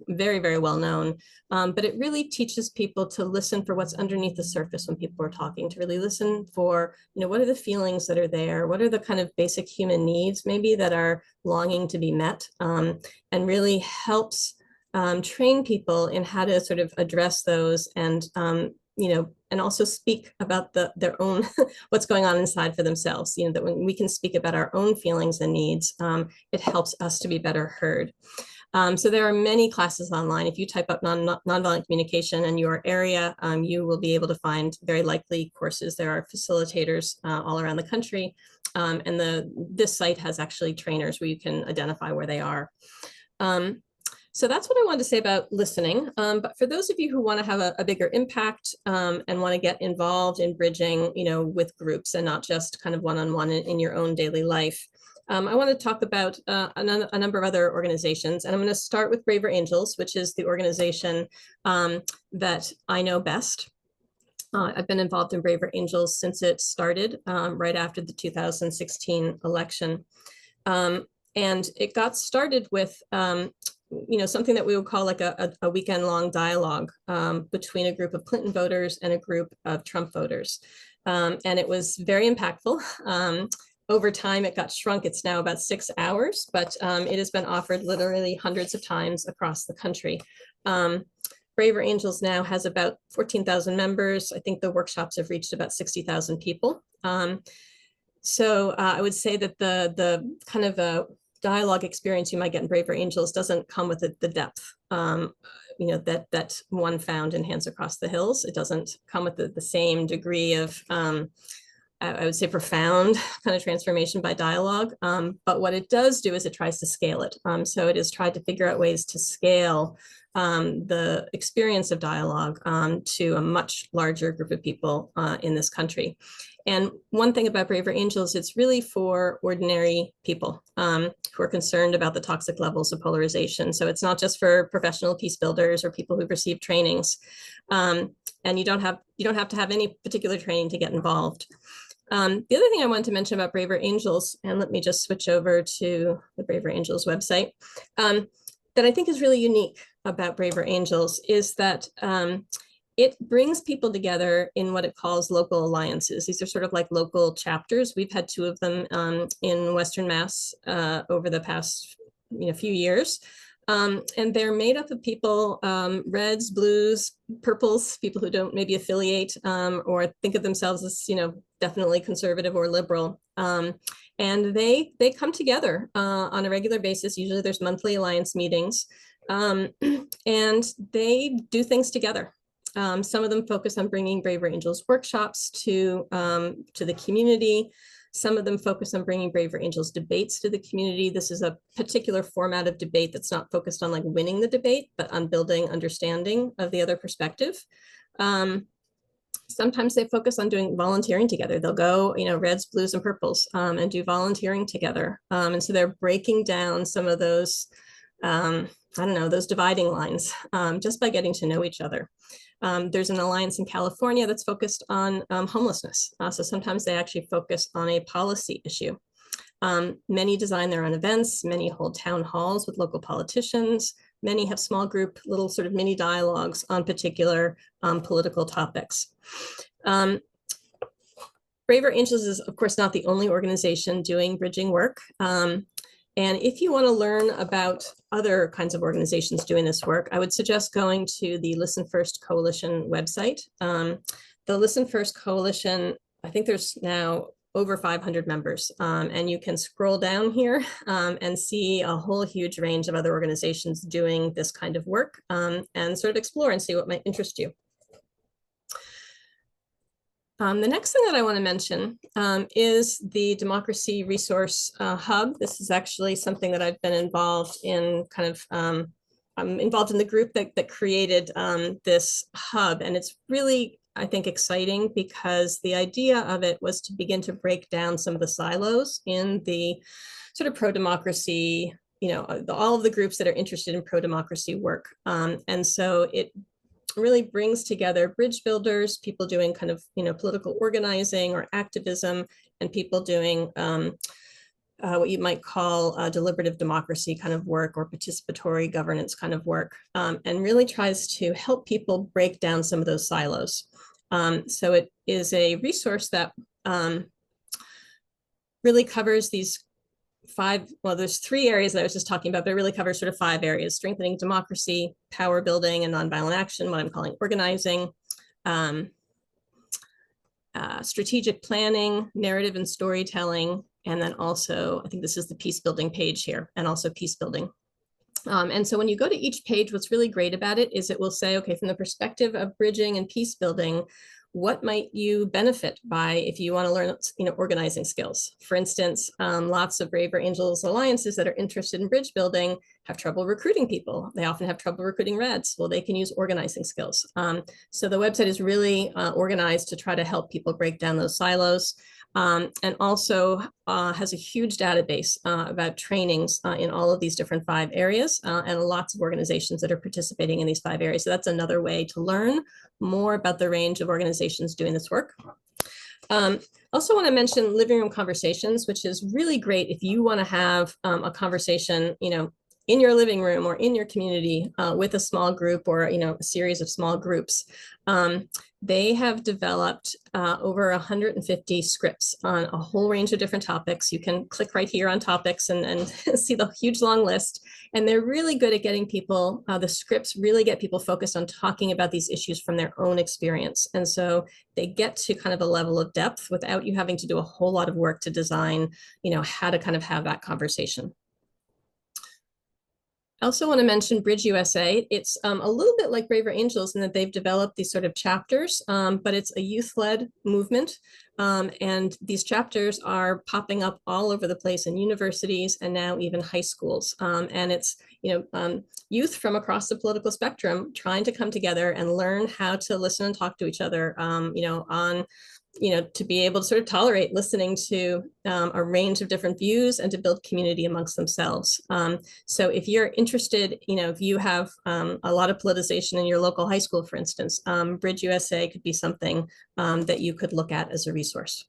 very, very well known, but it really teaches people to listen for what's underneath the surface when people are talking, to really listen for, what are the feelings that are there? What are the kind of basic human needs maybe that are longing to be met, and really helps train people in how to sort of address those and, and also speak about their own, what's going on inside for themselves, that when we can speak about our own feelings and needs, it helps us to be better heard. So there are many classes online. If you type up nonviolent communication in your area, you will be able to find very likely courses. There are facilitators all around the country. And this site has actually trainers where you can identify where they are. So that's what I wanted to say about listening. But for those of you who want to have a bigger impact and want to get involved in bridging, with groups and not just kind of one-on-one in your own daily life, I want to talk about a number of other organizations. And I'm going to start with Braver Angels, which is the organization that I know best. I've been involved in Braver Angels since it started right after the 2016 election. And it got started with something that we would call like a weekend-long dialogue between a group of Clinton voters and a group of Trump voters. And it was very impactful. Over time, it got shrunk. It's now about 6 hours, but it has been offered literally hundreds of times across the country. Braver Angels now has about 14,000 members. I think the workshops have reached about 60,000 people. So I would say that the kind of dialogue experience you might get in Braver Angels doesn't come with the depth, that one found in Hands Across the Hills. It doesn't come with the same degree of, I would say, profound kind of transformation by dialogue. But what it does do is it tries to scale it. So it has tried to figure out ways to scale the experience of dialogue to a much larger group of people in this country. And one thing about Braver Angels, it's really for ordinary people who are concerned about the toxic levels of polarization. So it's not just for professional peace builders or people who've received trainings. And you don't have to have any particular training to get involved. The other thing I wanted to mention about Braver Angels, and let me just switch over to the Braver Angels website, that I think is really unique about Braver Angels is that it brings people together in what it calls local alliances. These are sort of like local chapters. We've had 2 of them in Western Mass over the past few years. And they're made up of people, reds, blues, purples, people who don't maybe affiliate or think of themselves as, definitely conservative or liberal. And they come together on a regular basis. Usually there's monthly alliance meetings, and they do things together. Some of them focus on bringing Braver Angels workshops to the community. Some of them focus on bringing Braver Angels debates to the community. This is a particular format of debate that's not focused on like winning the debate, but on building understanding of the other perspective. Sometimes they focus on doing volunteering together. They'll go, reds, blues, and purples and do volunteering together. And so they're breaking down some of those, those dividing lines just by getting to know each other. There's an alliance in California that's focused on homelessness. So sometimes they actually focus on a policy issue. Many design their own events. Many hold town halls with local politicians. Many have small group, little sort of mini dialogues on particular political topics. Braver Angels is, of course, not the only organization doing bridging work. And if you want to learn about other kinds of organizations doing this work, I would suggest going to the Listen First Coalition website. The Listen First Coalition, I think there's now over 500 members, and you can scroll down here and see a whole huge range of other organizations doing this kind of work and sort of explore and see what might interest you. The next thing that I want to mention is the Democracy Resource Hub. This is actually something that I've been involved in I'm involved in the group that created this hub. And it's really, I think, exciting because the idea of it was to begin to break down some of the silos in the sort of pro-democracy, all of the groups that are interested in pro-democracy work. And so it really brings together bridge builders, people doing kind of, political organizing or activism, and people doing what you might call deliberative democracy kind of work or participatory governance kind of work, and really tries to help people break down some of those silos. So it is a resource that really covers these there's 3 areas that I was just talking about, but it really covers sort of 5 areas: strengthening democracy, power building and nonviolent action, what I'm calling organizing, strategic planning, narrative and storytelling, and then also, I think this is the peace building page here, and also peace building. And so when you go to each page, what's really great about it is it will say, okay, from the perspective of bridging and peace building, what might you benefit by if you want to learn, organizing skills? For instance, lots of Braver Angels alliances that are interested in bridge building have trouble recruiting people. They often have trouble recruiting reds. Well, they can use organizing skills. So the website is really organized to try to help people break down those silos. And also has a huge database about trainings in all of these different 5 areas and lots of organizations that are participating in these 5 areas. So that's another way to learn more about the range of organizations doing this work. Also want to mention living room conversations, which is really great if you want to have a conversation, in your living room or in your community with a small group or, a series of small groups. They have developed over 150 scripts on a whole range of different topics. You can click right here on topics and see the huge long list. And they're really good at getting people, the scripts really get people focused on talking about these issues from their own experience. And so they get to kind of a level of depth without you having to do a whole lot of work to design, how to kind of have that conversation. I also want to mention Bridge USA. It's a little bit like Braver Angels in that they've developed these sort of chapters, but it's a youth-led movement. And these chapters are popping up all over the place in universities and now even high schools. And it's, youth from across the political spectrum trying to come together and learn how to listen and talk to each other, to be able to sort of tolerate listening to a range of different views and to build community amongst themselves. So if you're interested, if you have a lot of politicization in your local high school, for instance, Bridge USA could be something that you could look at as a resource.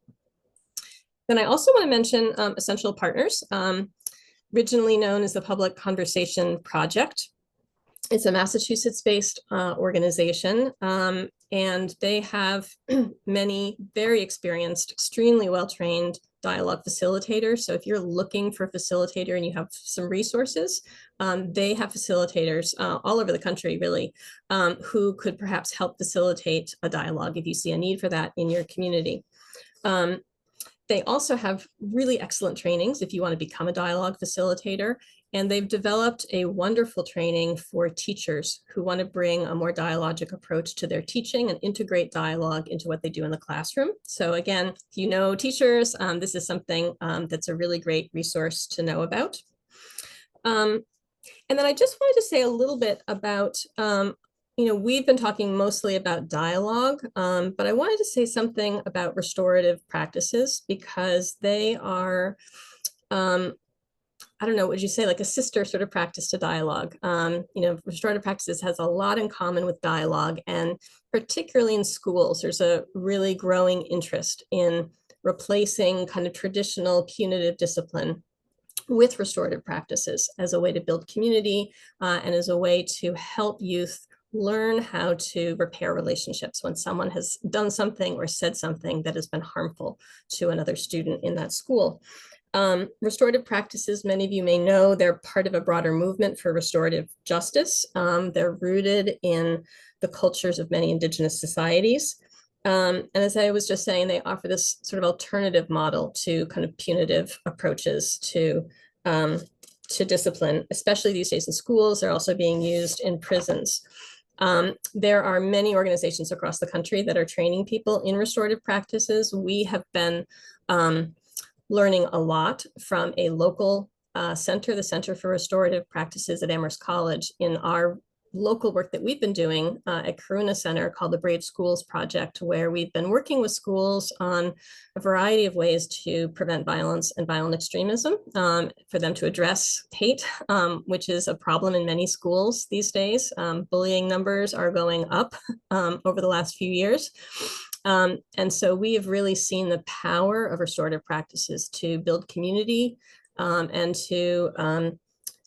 Then I also want to mention Essential Partners, originally known as the Public Conversation Project. It's a Massachusetts-based organization, and they have many very experienced, extremely well-trained dialogue facilitators. So if you're looking for a facilitator and you have some resources, they have facilitators all over the country, really, who could perhaps help facilitate a dialogue if you see a need for that in your community. They also have really excellent trainings if you want to become a dialogue facilitator. And they've developed a wonderful training for teachers who want to bring a more dialogic approach to their teaching and integrate dialogue into what they do in the classroom. So again, if you know teachers, this is something that's a really great resource to know about. And then I just wanted to say a little bit about, we've been talking mostly about dialogue, but I wanted to say something about restorative practices because they are, I don't know, would you say like a sister sort of practice to dialogue? Restorative practices has a lot in common with dialogue, and particularly in schools, there's a really growing interest in replacing kind of traditional punitive discipline with restorative practices as a way to build community and as a way to help youth learn how to repair relationships when someone has done something or said something that has been harmful to another student in that school. Restorative practices, many of you may know, they're part of a broader movement for restorative justice. They're rooted in the cultures of many Indigenous societies. And as I was just saying, they offer this sort of alternative model to kind of punitive approaches to discipline, especially these days in schools. They're also being used in prisons. There are many organizations across the country that are training people in restorative practices. We have been learning a lot from a local center, the Center for Restorative Practices at Amherst College, in our local work that we've been doing at Karuna Center called the Brave Schools Project, where we've been working with schools on a variety of ways to prevent violence and violent extremism, for them to address hate, which is a problem in many schools these days. Bullying numbers are going up over the last few years. And so we have really seen the power of restorative practices to build community and to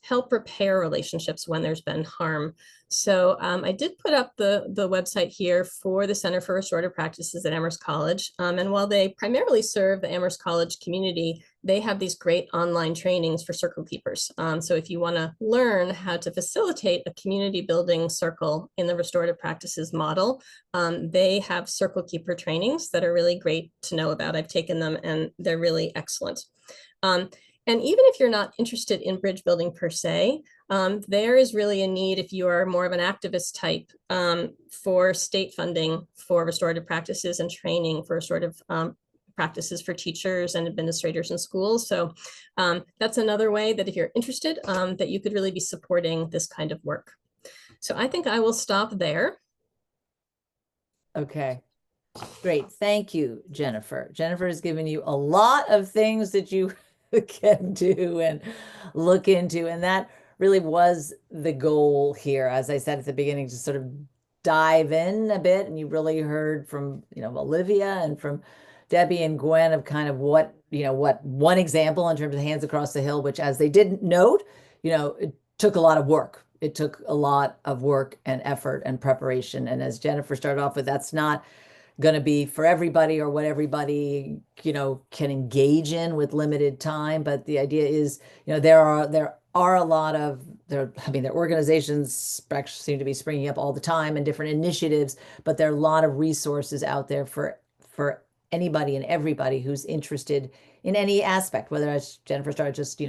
help repair relationships when there's been harm. So I did put up the website here for the Center for Restorative Practices at Amherst College. And while they primarily serve the Amherst College community, they have these great online trainings for circle keepers. So if you want to learn how to facilitate a community building circle in the restorative practices model, they have circle keeper trainings that are really great to know about. I've taken them and they're really excellent. And even if you're not interested in bridge building per se, there is really a need if you are more of an activist type for state funding for restorative practices and training for restorative practices for teachers and administrators in schools. So that's another way that if you're interested, that you could really be supporting this kind of work. So I think I will stop there. Okay. Great. Thank you, Jennifer. Jennifer has given you a lot of things that you can do and look into. And that really was the goal here. As I said at the beginning, to sort of dive in a bit. And you really heard from, Olivia and from Debbie and Gwen of kind of what one example in terms of Hands Across the Hill, which, as they didn't note, it took a lot of work. It took a lot of work and effort and preparation. And as Jennifer started off with, that's not going to be for everybody or what everybody, can engage in with limited time. But the idea is, there are a lot of, there are organizations seem to be springing up all the time and different initiatives, but there are a lot of resources out there for anybody and everybody who's interested in any aspect, whether, as Jennifer started, just,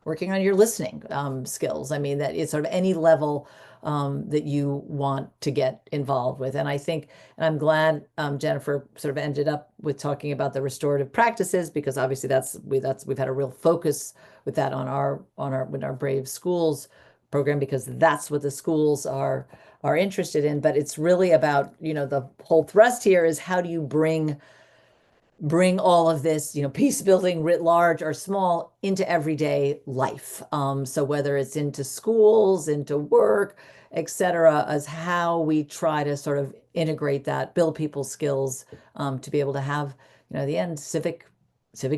working on your listening skills. I mean, that it's sort of any level that you want to get involved with. And I think, and I'm glad Jennifer sort of ended up with talking about the restorative practices, because obviously we've had a real focus with that on our Brave Schools program, because that's what the schools are interested in. But it's really about, the whole thrust here is how do you bring all of this, peace building writ large or small, into everyday life. So whether it's into schools, into work, etc., as how we try to sort of integrate that, build people's skills to be able to have, the end civic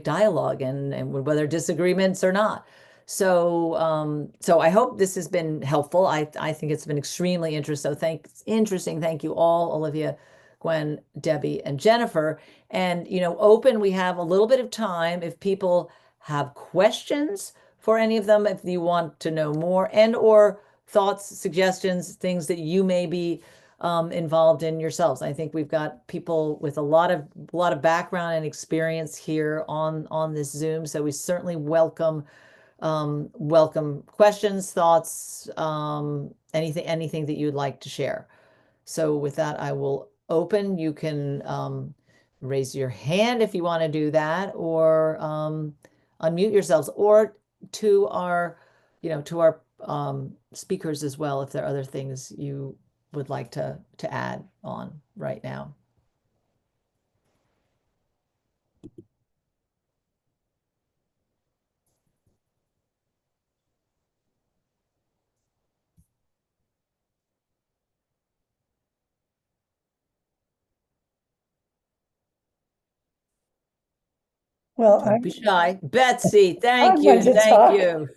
dialogue and whether disagreements or not. So so I hope this has been helpful. I think it's been extremely interesting. Thank you all, Olivia, Gwen, Debbie, and Jennifer. And, open, we have a little bit of time if people have questions for any of them, if you want to know more, and or thoughts, suggestions, things that you may be involved in yourselves. I think we've got people with a lot of background and experience here on this Zoom, so we certainly welcome questions, thoughts, anything that you'd like to share. So with that, I will open. You can raise your hand if you want to do that, or unmute yourselves, or to our speakers as well, if there are other things you would like to add on right now. Well, Don't be shy. Betsy, thank I'm you. going to Thank talk. you.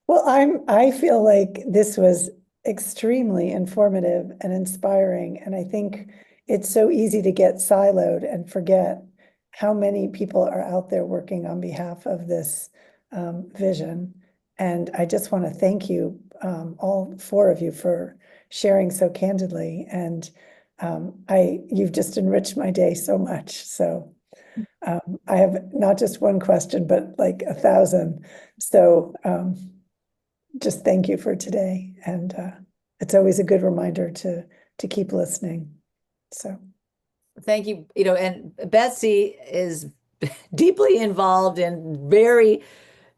Well, I feel like this was extremely informative and inspiring, and I think it's so easy to get siloed and forget how many people are out there working on behalf of this vision. And I just want to thank you, all four of you, for sharing so candidly. And you've just enriched my day so much. So I have not just one question, but like 1,000. So just thank you for today. And it's always a good reminder to keep listening. So Thank you. And Betsy is deeply involved in very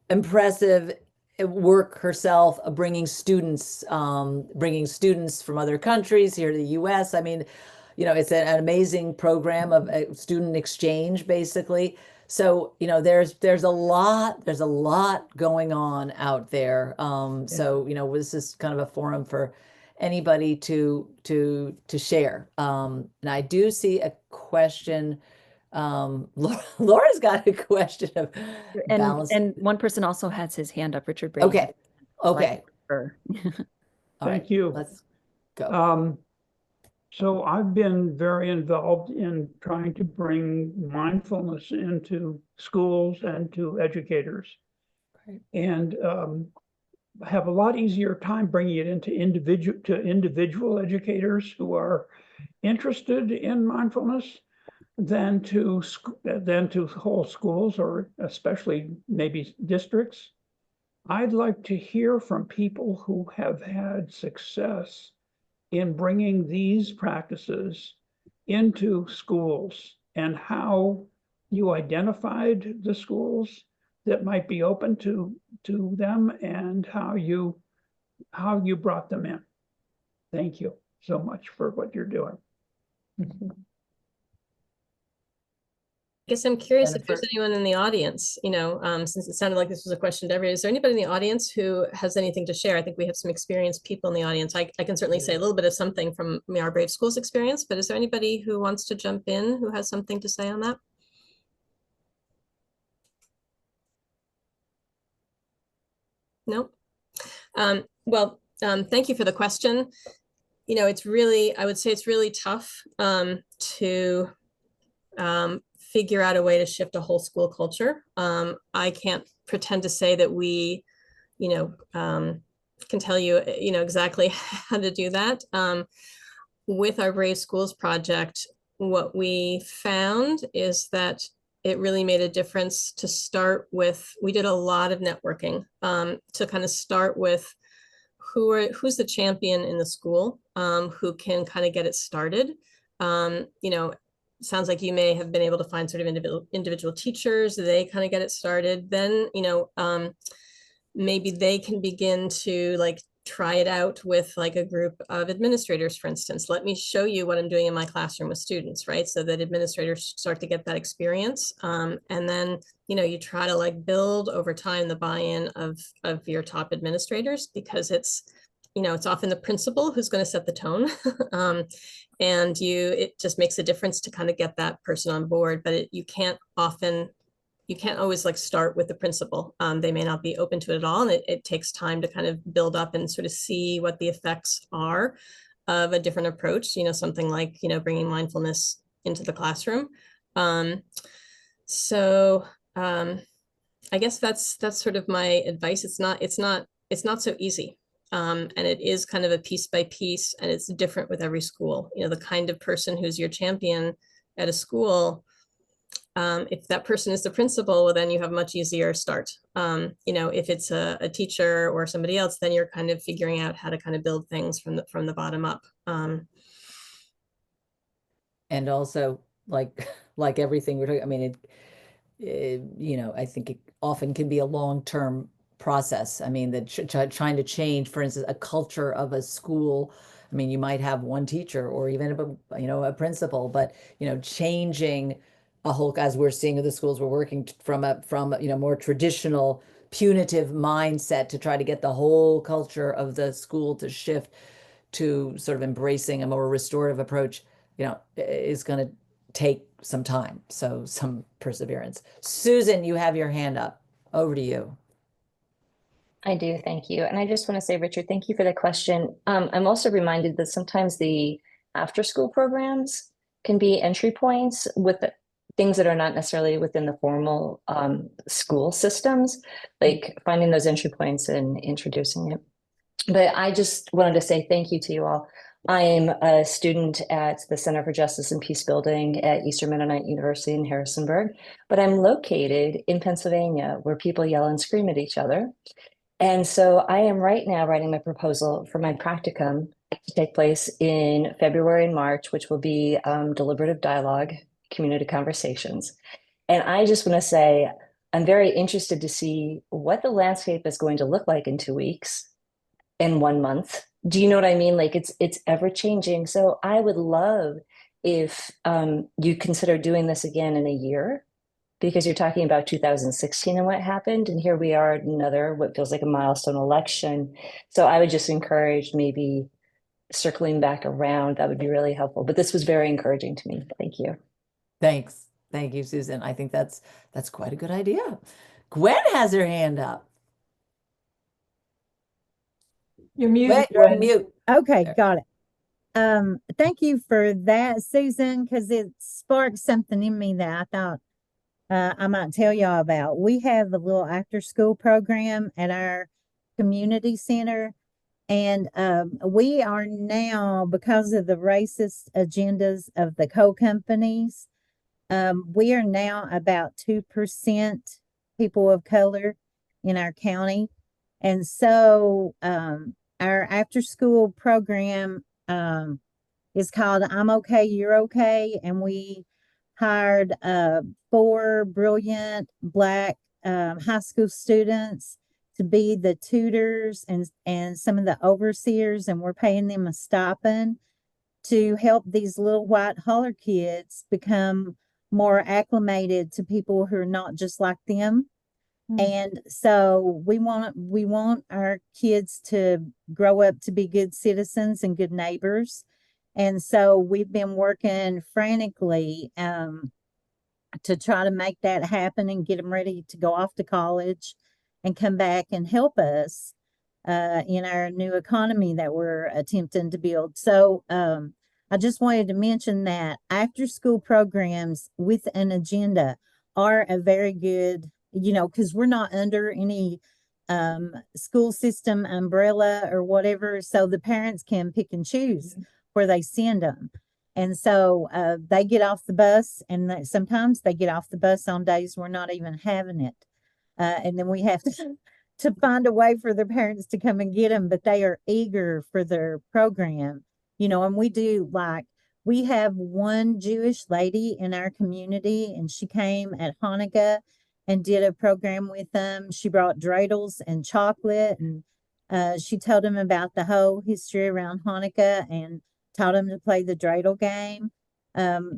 impressive work herself, bringing students from other countries here to the US. I mean, it's an amazing program of student exchange, basically. So, there's a lot going on out there. So, this is kind of a forum for anybody to share. And I do see a question. Laura's got a question of balance. And one person also has his hand up, Richard Brady. Okay. Okay. Sure. All right, Thank you. let's go. So I've been very involved in trying to bring mindfulness into schools and to educators. Great. And have a lot easier time bringing it into individual educators who are interested in mindfulness than to whole schools, or especially maybe districts. I'd like to hear from people who have had success in bringing these practices into schools, and how you identified the schools that might be open to them, and how you brought them in. Thank you so much for what you're doing. I guess I'm curious if there's Jennifer. anyone in the audience, since it sounded like this was a question to everybody. Is there anybody in the audience who has anything to share? I think we have some experienced people in the audience. I can certainly say a little bit of something from our Brave Schools experience, but is there anybody who wants to jump in who has something to say on that? No? Well, thank you for the question. I would say it's really tough to figure out a way to shift a whole school culture. I can't pretend to say that we, can tell you, exactly how to do that. With our Brave Schools project, what we found is that it really made a difference to start with. We did a lot of networking to kind of start with who's the champion in the school, who can kind of get it started. You know, sounds like you may have been able to find sort of individual teachers, they kind of get it started. Then, you know, maybe they can begin to like try it out with like a group of administrators, for instance. Let me show you what I'm doing in my classroom with students, right? So that administrators start to get that experience. And then, you know, you try to like build over time the buy-in of your top administrators, because it's, you know, it's often the principal who's going to set the tone. And it just makes a difference to kind of get that person on board, but you can't always like start with the principal. They may not be open to it at all. And it takes time to kind of build up and sort of see what the effects are of a different approach, you know, something like, you know, bringing mindfulness into the classroom. I guess that's sort of my advice. It's not so easy. And it is kind of a piece by piece, and it's different with every school. You know, the kind of person who's your champion at a school, if that person is the principal, well, then you have a much easier start. You know, if it's a teacher or somebody else, then you're kind of figuring out how to kind of build things from the bottom up. And also, like everything we're talking, I mean, you know, I think it often can be a long-term process. I mean, trying to change, for instance, a culture of a school. I mean, you might have one teacher or even you know, a principal, but you know, changing a whole, as we're seeing in the schools we're working from you know, more traditional punitive mindset to try to get the whole culture of the school to shift to sort of embracing a more restorative approach, you know, is going to take some time. So some perseverance. Susan, you have your hand up. Over to you. I do, thank you. And I just want to say, Richard, thank you for the question. I'm also reminded that sometimes the after-school programs can be entry points with things that are not necessarily within the formal school systems, like finding those entry points and introducing it. But I just wanted to say thank you to you all. I am a student at the Center for Justice and Peace Building at Eastern Mennonite University in Harrisonburg, but I'm located in Pennsylvania, where people yell and scream at each other. And so I am right now writing my proposal for my practicum to take place in February and March, which will be deliberative dialogue, community conversations. And I just want to say, I'm very interested to see what the landscape is going to look like in 2 weeks, in 1 month. Do you know what I mean? Like it's ever changing. So I would love if you consider doing this again in a year, because you're talking about 2016 and what happened. And here we are at another, what feels like a milestone election. So I would just encourage maybe circling back around. That would be really helpful. But this was very encouraging to me. Thank you. Thanks. Thank you, Susan. I think that's quite a good idea. Gwen has her hand up. You're muted. You're on mute. Okay, There. got it. Thank you for that, Susan, because it sparked something in me that I thought I might tell y'all about. We have a little after-school program at our community center, and we are now, because of the racist agendas of the coal companies, we are now about 2% people of color in our county. And so our after-school program is called I'm Okay, You're Okay, and we hired 4 brilliant Black high school students to be the tutors and some of the overseers, and we're paying them a stipend to help these little white holler kids become more acclimated to people who are not just like them. And so we want our kids to grow up to be good citizens and good neighbors. And so we've been working frantically to try to make that happen and get them ready to go off to college and come back and help us in our new economy that we're attempting to build. So I just wanted to mention that after school programs with an agenda are a very good, you know, because we're not under any school system umbrella or whatever. So the parents can pick and choose where they send them. And so they get off the bus, and sometimes they get off the bus on days we're not even having it. And then we have to find a way for their parents to come and get them, but they are eager for their program, and we have one Jewish lady in our community, and she came at Hanukkah and did a program with them. She brought dreidels and chocolate, and she told them about the whole history around Hanukkah and taught them to play the dreidel game.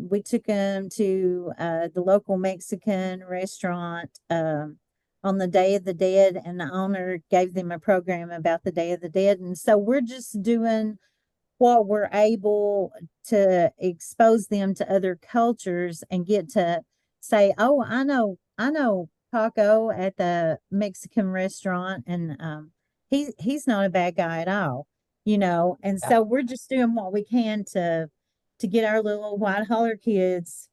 We took them to the local Mexican restaurant on the Day of the Dead, and the owner gave them a program about the Day of the Dead. And so we're just doing what we're able to expose them to other cultures and get to say, oh, I know Paco at the Mexican restaurant, and he's not a bad guy at all, and so we're just doing what we can to get our little white collar kids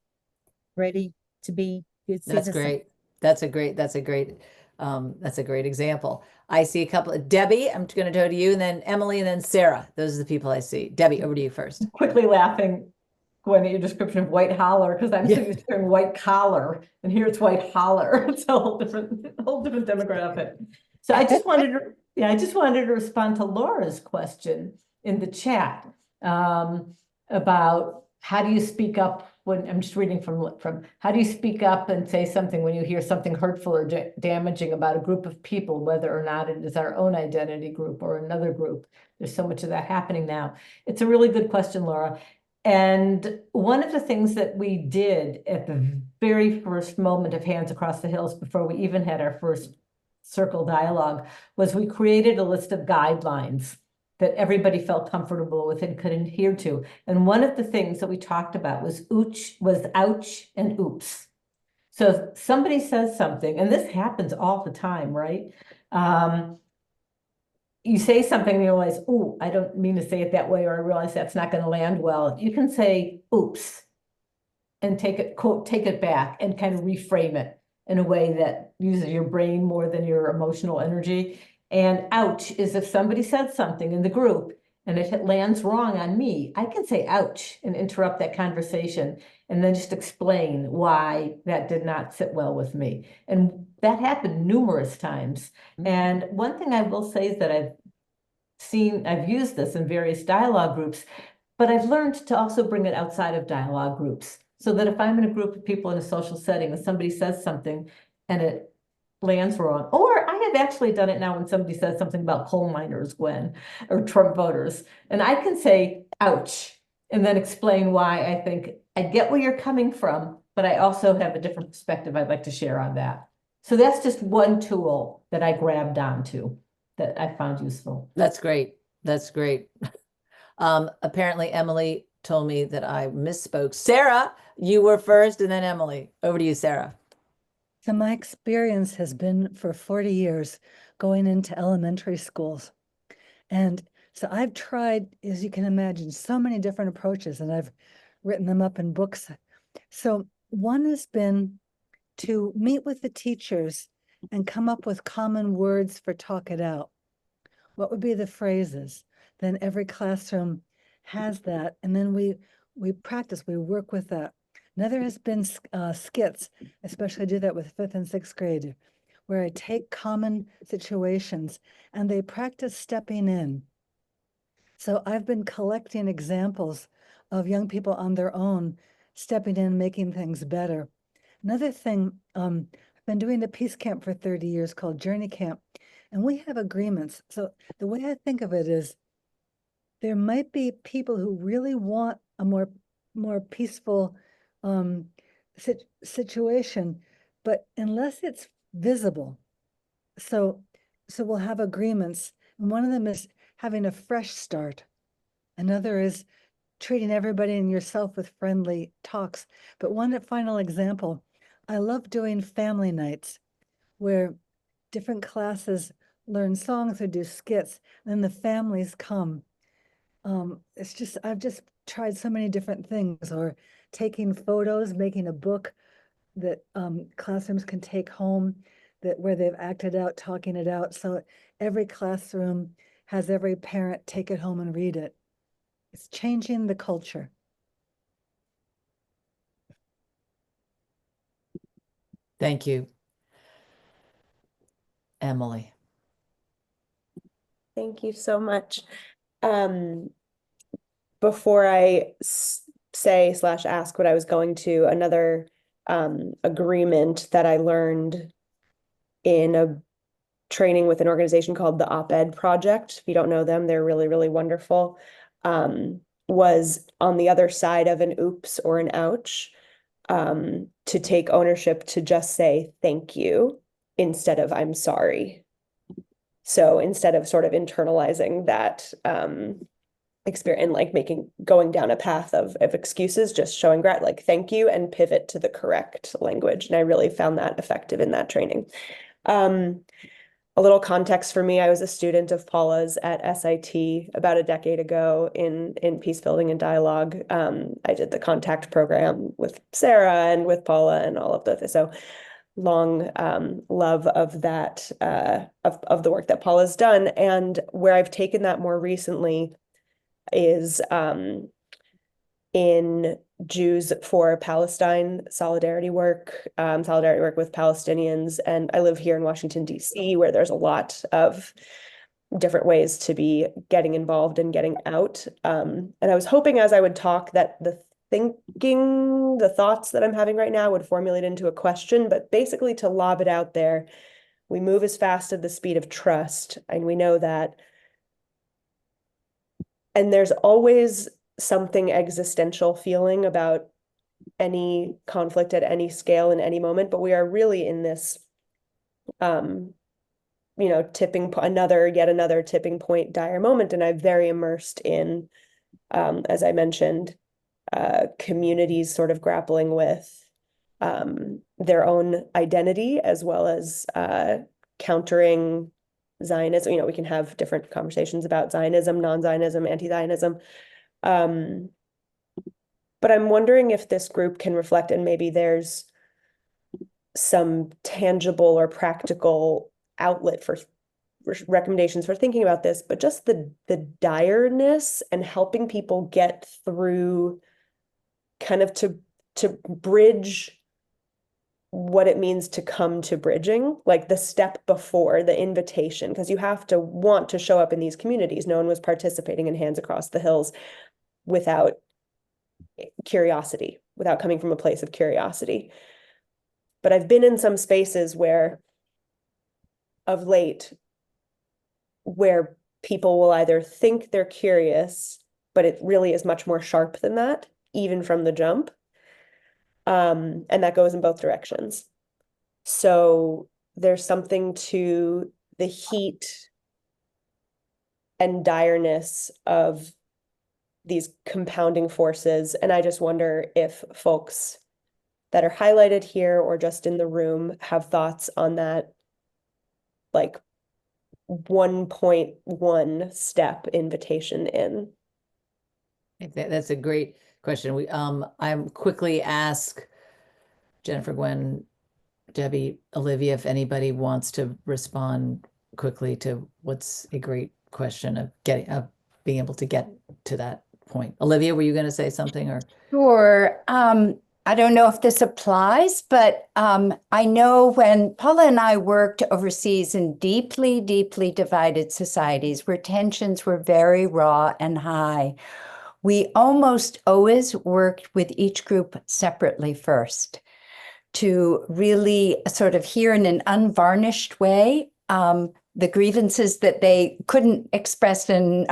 ready to be good citizens. That's great. That's a great example. I see a couple of Debbie. I'm going to go to you, and then Emily, and then Sarah. Those are the people I see. Debbie, over to you first. Quickly laughing, Gwen, at your description of white holler, because I'm used to hearing white collar, and here it's white holler. It's a whole different demographic. So I just wanted to respond to Laura's question in the chat about how do you speak up when I'm just reading from how do you speak up and say something when you hear something hurtful or damaging about a group of people, whether or not it is our own identity group or another group. There's so much of that happening now. It's a really good question, Laura. And one of the things that we did at the very first moment of Hands Across the Hills, before we even had our first circle dialogue, was we created a list of guidelines that everybody felt comfortable with and could adhere to. And one of the things that we talked about was ouch and oops. So if somebody says something, and this happens all the time, right? You say something and you realize, oh, I don't mean to say it that way, or I realize that's not going to land well. You can say oops and take it back and kind of reframe it in a way that uses your brain more than your emotional energy. And ouch is if somebody said something in the group and it lands wrong on me, I can say ouch and interrupt that conversation and then just explain why that did not sit well with me. And that happened numerous times. And one thing I will say is that I've used this in various dialogue groups, but I've learned to also bring it outside of dialogue groups. So that if I'm in a group of people in a social setting and somebody says something and it lands wrong, or I have actually done it now when somebody says something about coal miners, Gwen, or Trump voters, and I can say, ouch, and then explain why I think I get where you're coming from, but I also have a different perspective I'd like to share on that. So that's just one tool that I grabbed onto that I found useful. That's great. That's great. Apparently Emily told me that I misspoke. Sarah, you were first, and then Emily. Over to you, Sarah. So my experience has been for 40 years going into elementary schools. And so I've tried, as you can imagine, so many different approaches, and I've written them up in books. So one has been to meet with the teachers and come up with common words for talk it out. What would be the phrases? Then every classroom has that. And then we practice, we work with that. Another has been skits, especially I do that with 5th and 6th grade, where I take common situations and they practice stepping in. So I've been collecting examples of young people on their own, stepping in, making things better. Another thing, I've been doing the Peace Camp for 30 years called Journey Camp, and we have agreements. So the way I think of it is there might be people who really want a more peaceful situation, but unless it's visible, so we'll have agreements, and one of them is having a fresh start. Another is treating everybody and yourself with friendly talks. But one final example, I love doing family nights where different classes learn songs or do skits, and then the families come. I've just tried so many different things, or taking photos, making a book that classrooms can take home, where they've acted out, talking it out. So every classroom has every parent take it home and read it. It's changing the culture. Thank you. Emily. Thank you so much. Before I say/ask what I was going to, another agreement that I learned in a training with an organization called the Op-Ed Project. If you don't know them, they're really, really wonderful. Was on the other side of an oops or an ouch, to take ownership, to just say thank you instead of I'm sorry. So instead of sort of internalizing that experience and like going down a path of excuses, just showing like thank you and pivot to the correct language. And I really found that effective in that training. A little context for me, I was a student of Paula's at SIT about a decade ago in peace building and dialogue. I did the contact program with Sarah and with Paula and all of the, so long love of that, of the work that Paula's done. And where I've taken that more recently is in Jews for Palestine solidarity work with Palestinians. And I live here in Washington, D.C., where there's a lot of different ways to be getting involved and getting out. And I was hoping as I would talk that the thoughts that I'm having right now would formulate into a question, but basically to lob it out there. We move as fast at the speed of trust, and we know that. And there's always something existential feeling about any conflict at any scale in any moment, but we are really in this, yet another tipping point, dire moment. And I'm very immersed in, as I mentioned, communities sort of grappling with their own identity as well as countering Zionism. We can have different conversations about Zionism, non-Zionism, anti-Zionism. But I'm wondering if this group can reflect, and maybe there's some tangible or practical outlet for recommendations for thinking about this, but just the direness and helping people get through kind of to bridge what it means to come to bridging, like the step before the invitation, because you have to want to show up in these communities. No one was participating in Hands Across the Hills without curiosity, without coming from a place of curiosity. But I've been in some spaces where, of late, where people will either think they're curious, but it really is much more sharp than that, even from the jump. And that goes in both directions. So there's something to the heat and direness of these compounding forces. And I just wonder if folks that are highlighted here or just in the room have thoughts on that, like 1.1 step invitation in. That's a great question. I'm quickly ask Jennifer, Gwen, Debbie, Olivia, if anybody wants to respond quickly to what's a great question of being able to get to that point. Olivia, were you going to say something or? Sure. I don't know if this applies, but I know when Paula and I worked overseas in deeply, deeply divided societies where tensions were very raw and high, we almost always worked with each group separately first to really sort of hear in an unvarnished way the grievances that they couldn't express in,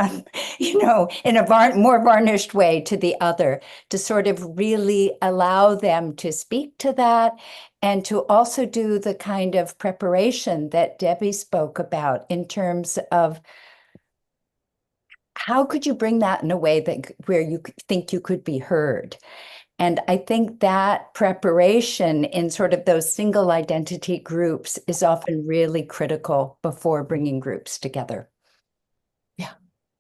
in a more varnished way to the other, to sort of really allow them to speak to that and to also do the kind of preparation that Debbie spoke about in terms of how could you bring that in a way that where you think you could be heard. And I think that preparation in sort of those single identity groups is often really critical before bringing groups together.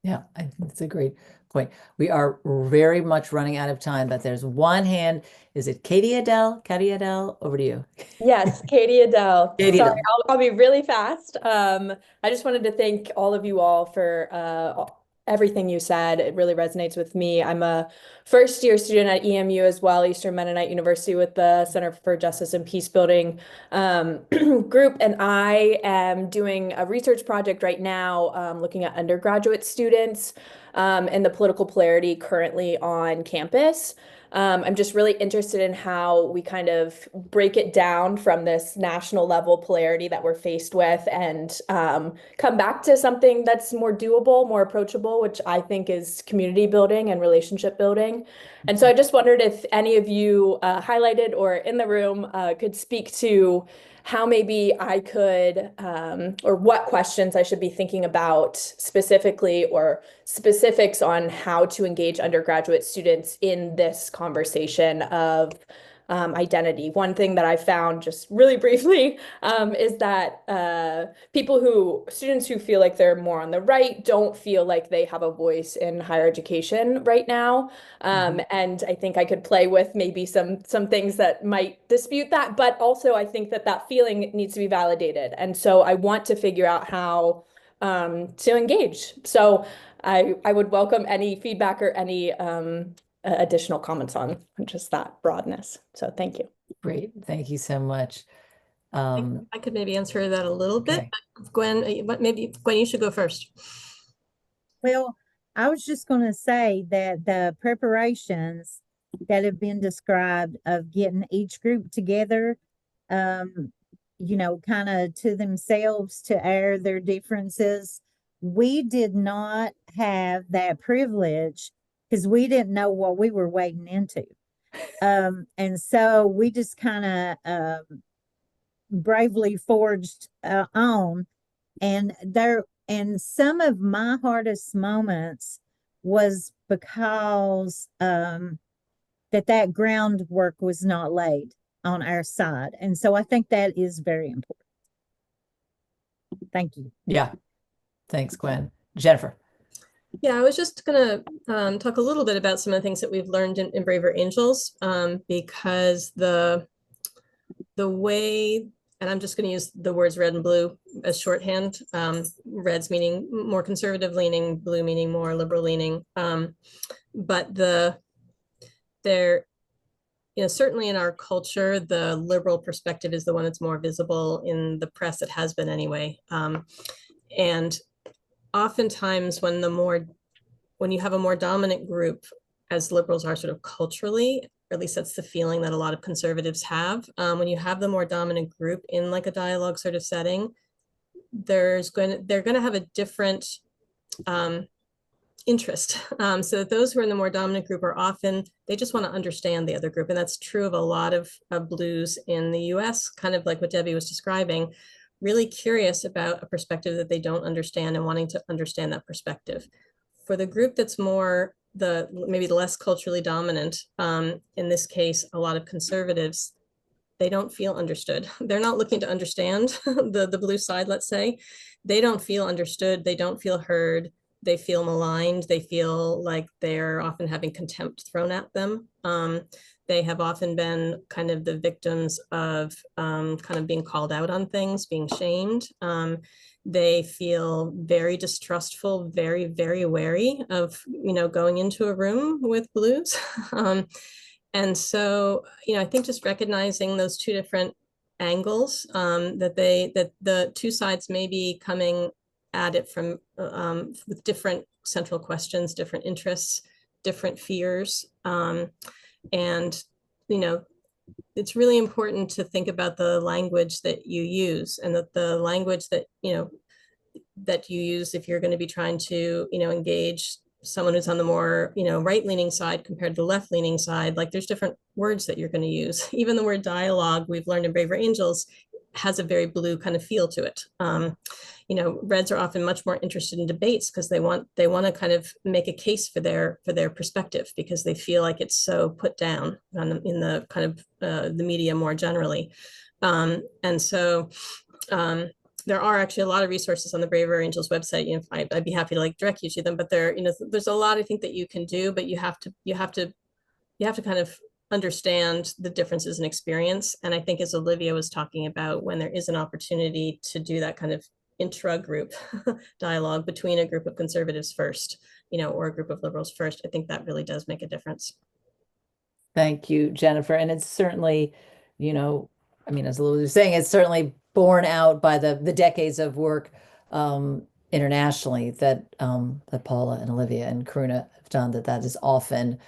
Yeah, I think that's a great point. We are very much running out of time, but there's one hand. Is it Katie Adele? Katie Adele, over to you. Yes, Katie Adele. Katie Sorry, Adele. I'll be really fast. I just wanted to thank all of you all for everything you said. It really resonates with me. I'm a first-year student at EMU as well, Eastern Mennonite University, with the Center for Justice and Peace Building group. And I am doing a research project right now looking at undergraduate students and the political polarity currently on campus. I'm just really interested in how we kind of break it down from this national level polarity that we're faced with and come back to something that's more doable, more approachable, which I think is community building and relationship building. And so I just wondered if any of you highlighted or in the room could speak to how maybe I could, or what questions I should be thinking about specifically, or specifics on how to engage undergraduate students in this conversation of identity. One thing that I found, just really briefly, is that students who feel like they're more on the right don't feel like they have a voice in higher education right now. And I think I could play with maybe some things that might dispute that, but also I think that feeling needs to be validated. And so I want to figure out how to engage. So I would welcome any feedback or any additional comments on just that broadness. So thank you. Great. Thank you so much. I could maybe answer that a little bit. Okay. Gwen, maybe Gwen, you should go first. Well, I was just going to say that the preparations that have been described of getting each group together, you know, kind of to themselves to air their differences. We did not have that privilege because we didn't know what we were wading into. And so we just kind of bravely forged on. And some of my hardest moments was because that groundwork was not laid on our side. And so I think that is very important. Thank you. Yeah. Thanks, Gwen. Jennifer. Yeah, I was just going to talk a little bit about some of the things that we've learned in Braver Angels, because the way, and I'm just going to use the words red and blue as shorthand, red's meaning more conservative leaning, blue meaning more liberal leaning. But certainly in our culture, the liberal perspective is the one that's more visible in the press. It has been anyway. And oftentimes when you have a more dominant group, as liberals are sort of culturally, or at least that's the feeling that a lot of conservatives have, when you have the more dominant group in like a dialogue sort of setting, they're going to have a different interest. So that those who are in the more dominant group are often, they just want to understand the other group. And that's true of a lot of blues in the US, kind of like what Debbie was describing, really curious about a perspective that they don't understand and wanting to understand that perspective. For the group that's more maybe the less culturally dominant, in this case, a lot of conservatives, they don't feel understood. They're not looking to understand the blue side, let's say. They don't feel understood. They don't feel heard. They feel maligned. They feel like they're often having contempt thrown at them. They have often been kind of the victims of kind of being called out on things, being shamed. They feel very distrustful, very, very wary of, going into a room with blues. And so, I think just recognizing those two different angles, that the two sides may be coming at it from with different central questions, different interests, different fears. And, it's really important to think about the language that you use, and that the language that, that you use if you're going to be trying to, engage someone who's on the more, right-leaning side compared to the left-leaning side, like there's different words that you're going to use. Even the word dialogue, we've learned in Braver Angels, has a very blue kind of feel to it. Reds are often much more interested in debates because they want to kind of make a case for their perspective, because they feel like it's so put down in the kind of the media more generally. And so there are actually a lot of resources on the Braver Angels website. I'd be happy to direct you to them, but there's a lot I think that you can do, but you have to kind of understand the differences in experience. And I think, as Olivia was talking about, when there is an opportunity to do that kind of intra-group dialogue between a group of conservatives first, or a group of liberals first. I think that really does make a difference. Thank you, Jennifer. And it's certainly, I mean, as Elizabeth was saying, it's certainly borne out by the decades of work internationally that Paula and Olivia and Karuna have done, that is often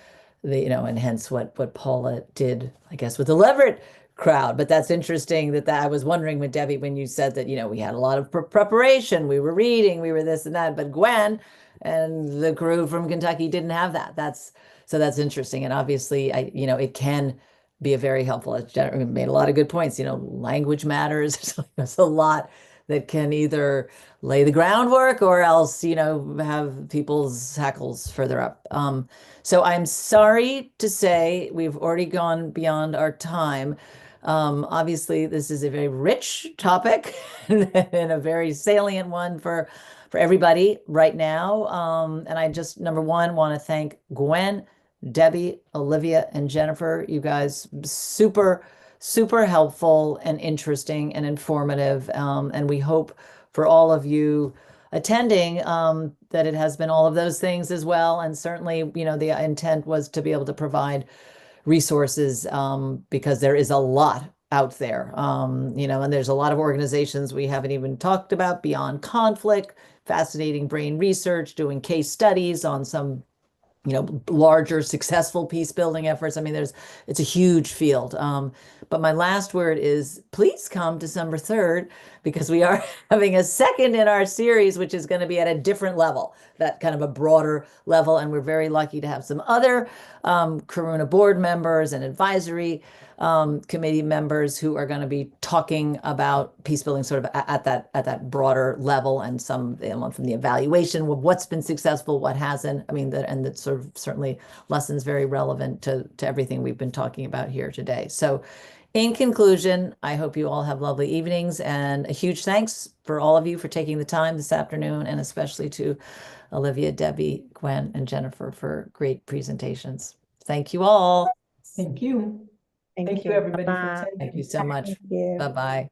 and hence what Paula did, I guess, with the Leverett crowd. But that's interesting that I was wondering with Debbie, when you said that, we had a lot of preparation, we were reading, we were this and that, but Gwen and the crew from Kentucky didn't have that. So that's interesting. And obviously, it can be a very helpful. As Jennifer made a lot of good points. Language matters. There's a lot that can either lay the groundwork or else, have people's hackles further up. So I'm sorry to say we've already gone beyond our time. Obviously, this is a very rich topic and a very salient one for everybody right now. And I just, number one, want to thank Gwen, Debbie, Olivia, and Jennifer. You guys, super, super helpful and interesting and informative. And we hope for all of you attending that it has been all of those things as well. And certainly, the intent was to be able to provide resources because there is a lot out there, and there's a lot of organizations we haven't even talked about beyond conflict, fascinating brain research, doing case studies on some larger successful peace building efforts. I mean, it's a huge field. But my last word is please come December 3rd, because we are having a second in our series, which is going to be at a different level, that kind of a broader level. And we're very lucky to have some other Karuna board members and advisory committee members who are going to be talking about peace building sort of at that broader level, and some from the evaluation of what's been successful, what hasn't. I mean, that sort of certainly lessons very relevant to everything we've been talking about here today. So in conclusion, I hope you all have lovely evenings, and a huge thanks for all of you for taking the time this afternoon, and especially to Olivia, Debbie, Gwen, and Jennifer for great presentations. Thank you all. Thank you. Thank Thank you, you. everybody, for Bye-bye. attending. Thank you so much. Thank you. Bye-bye.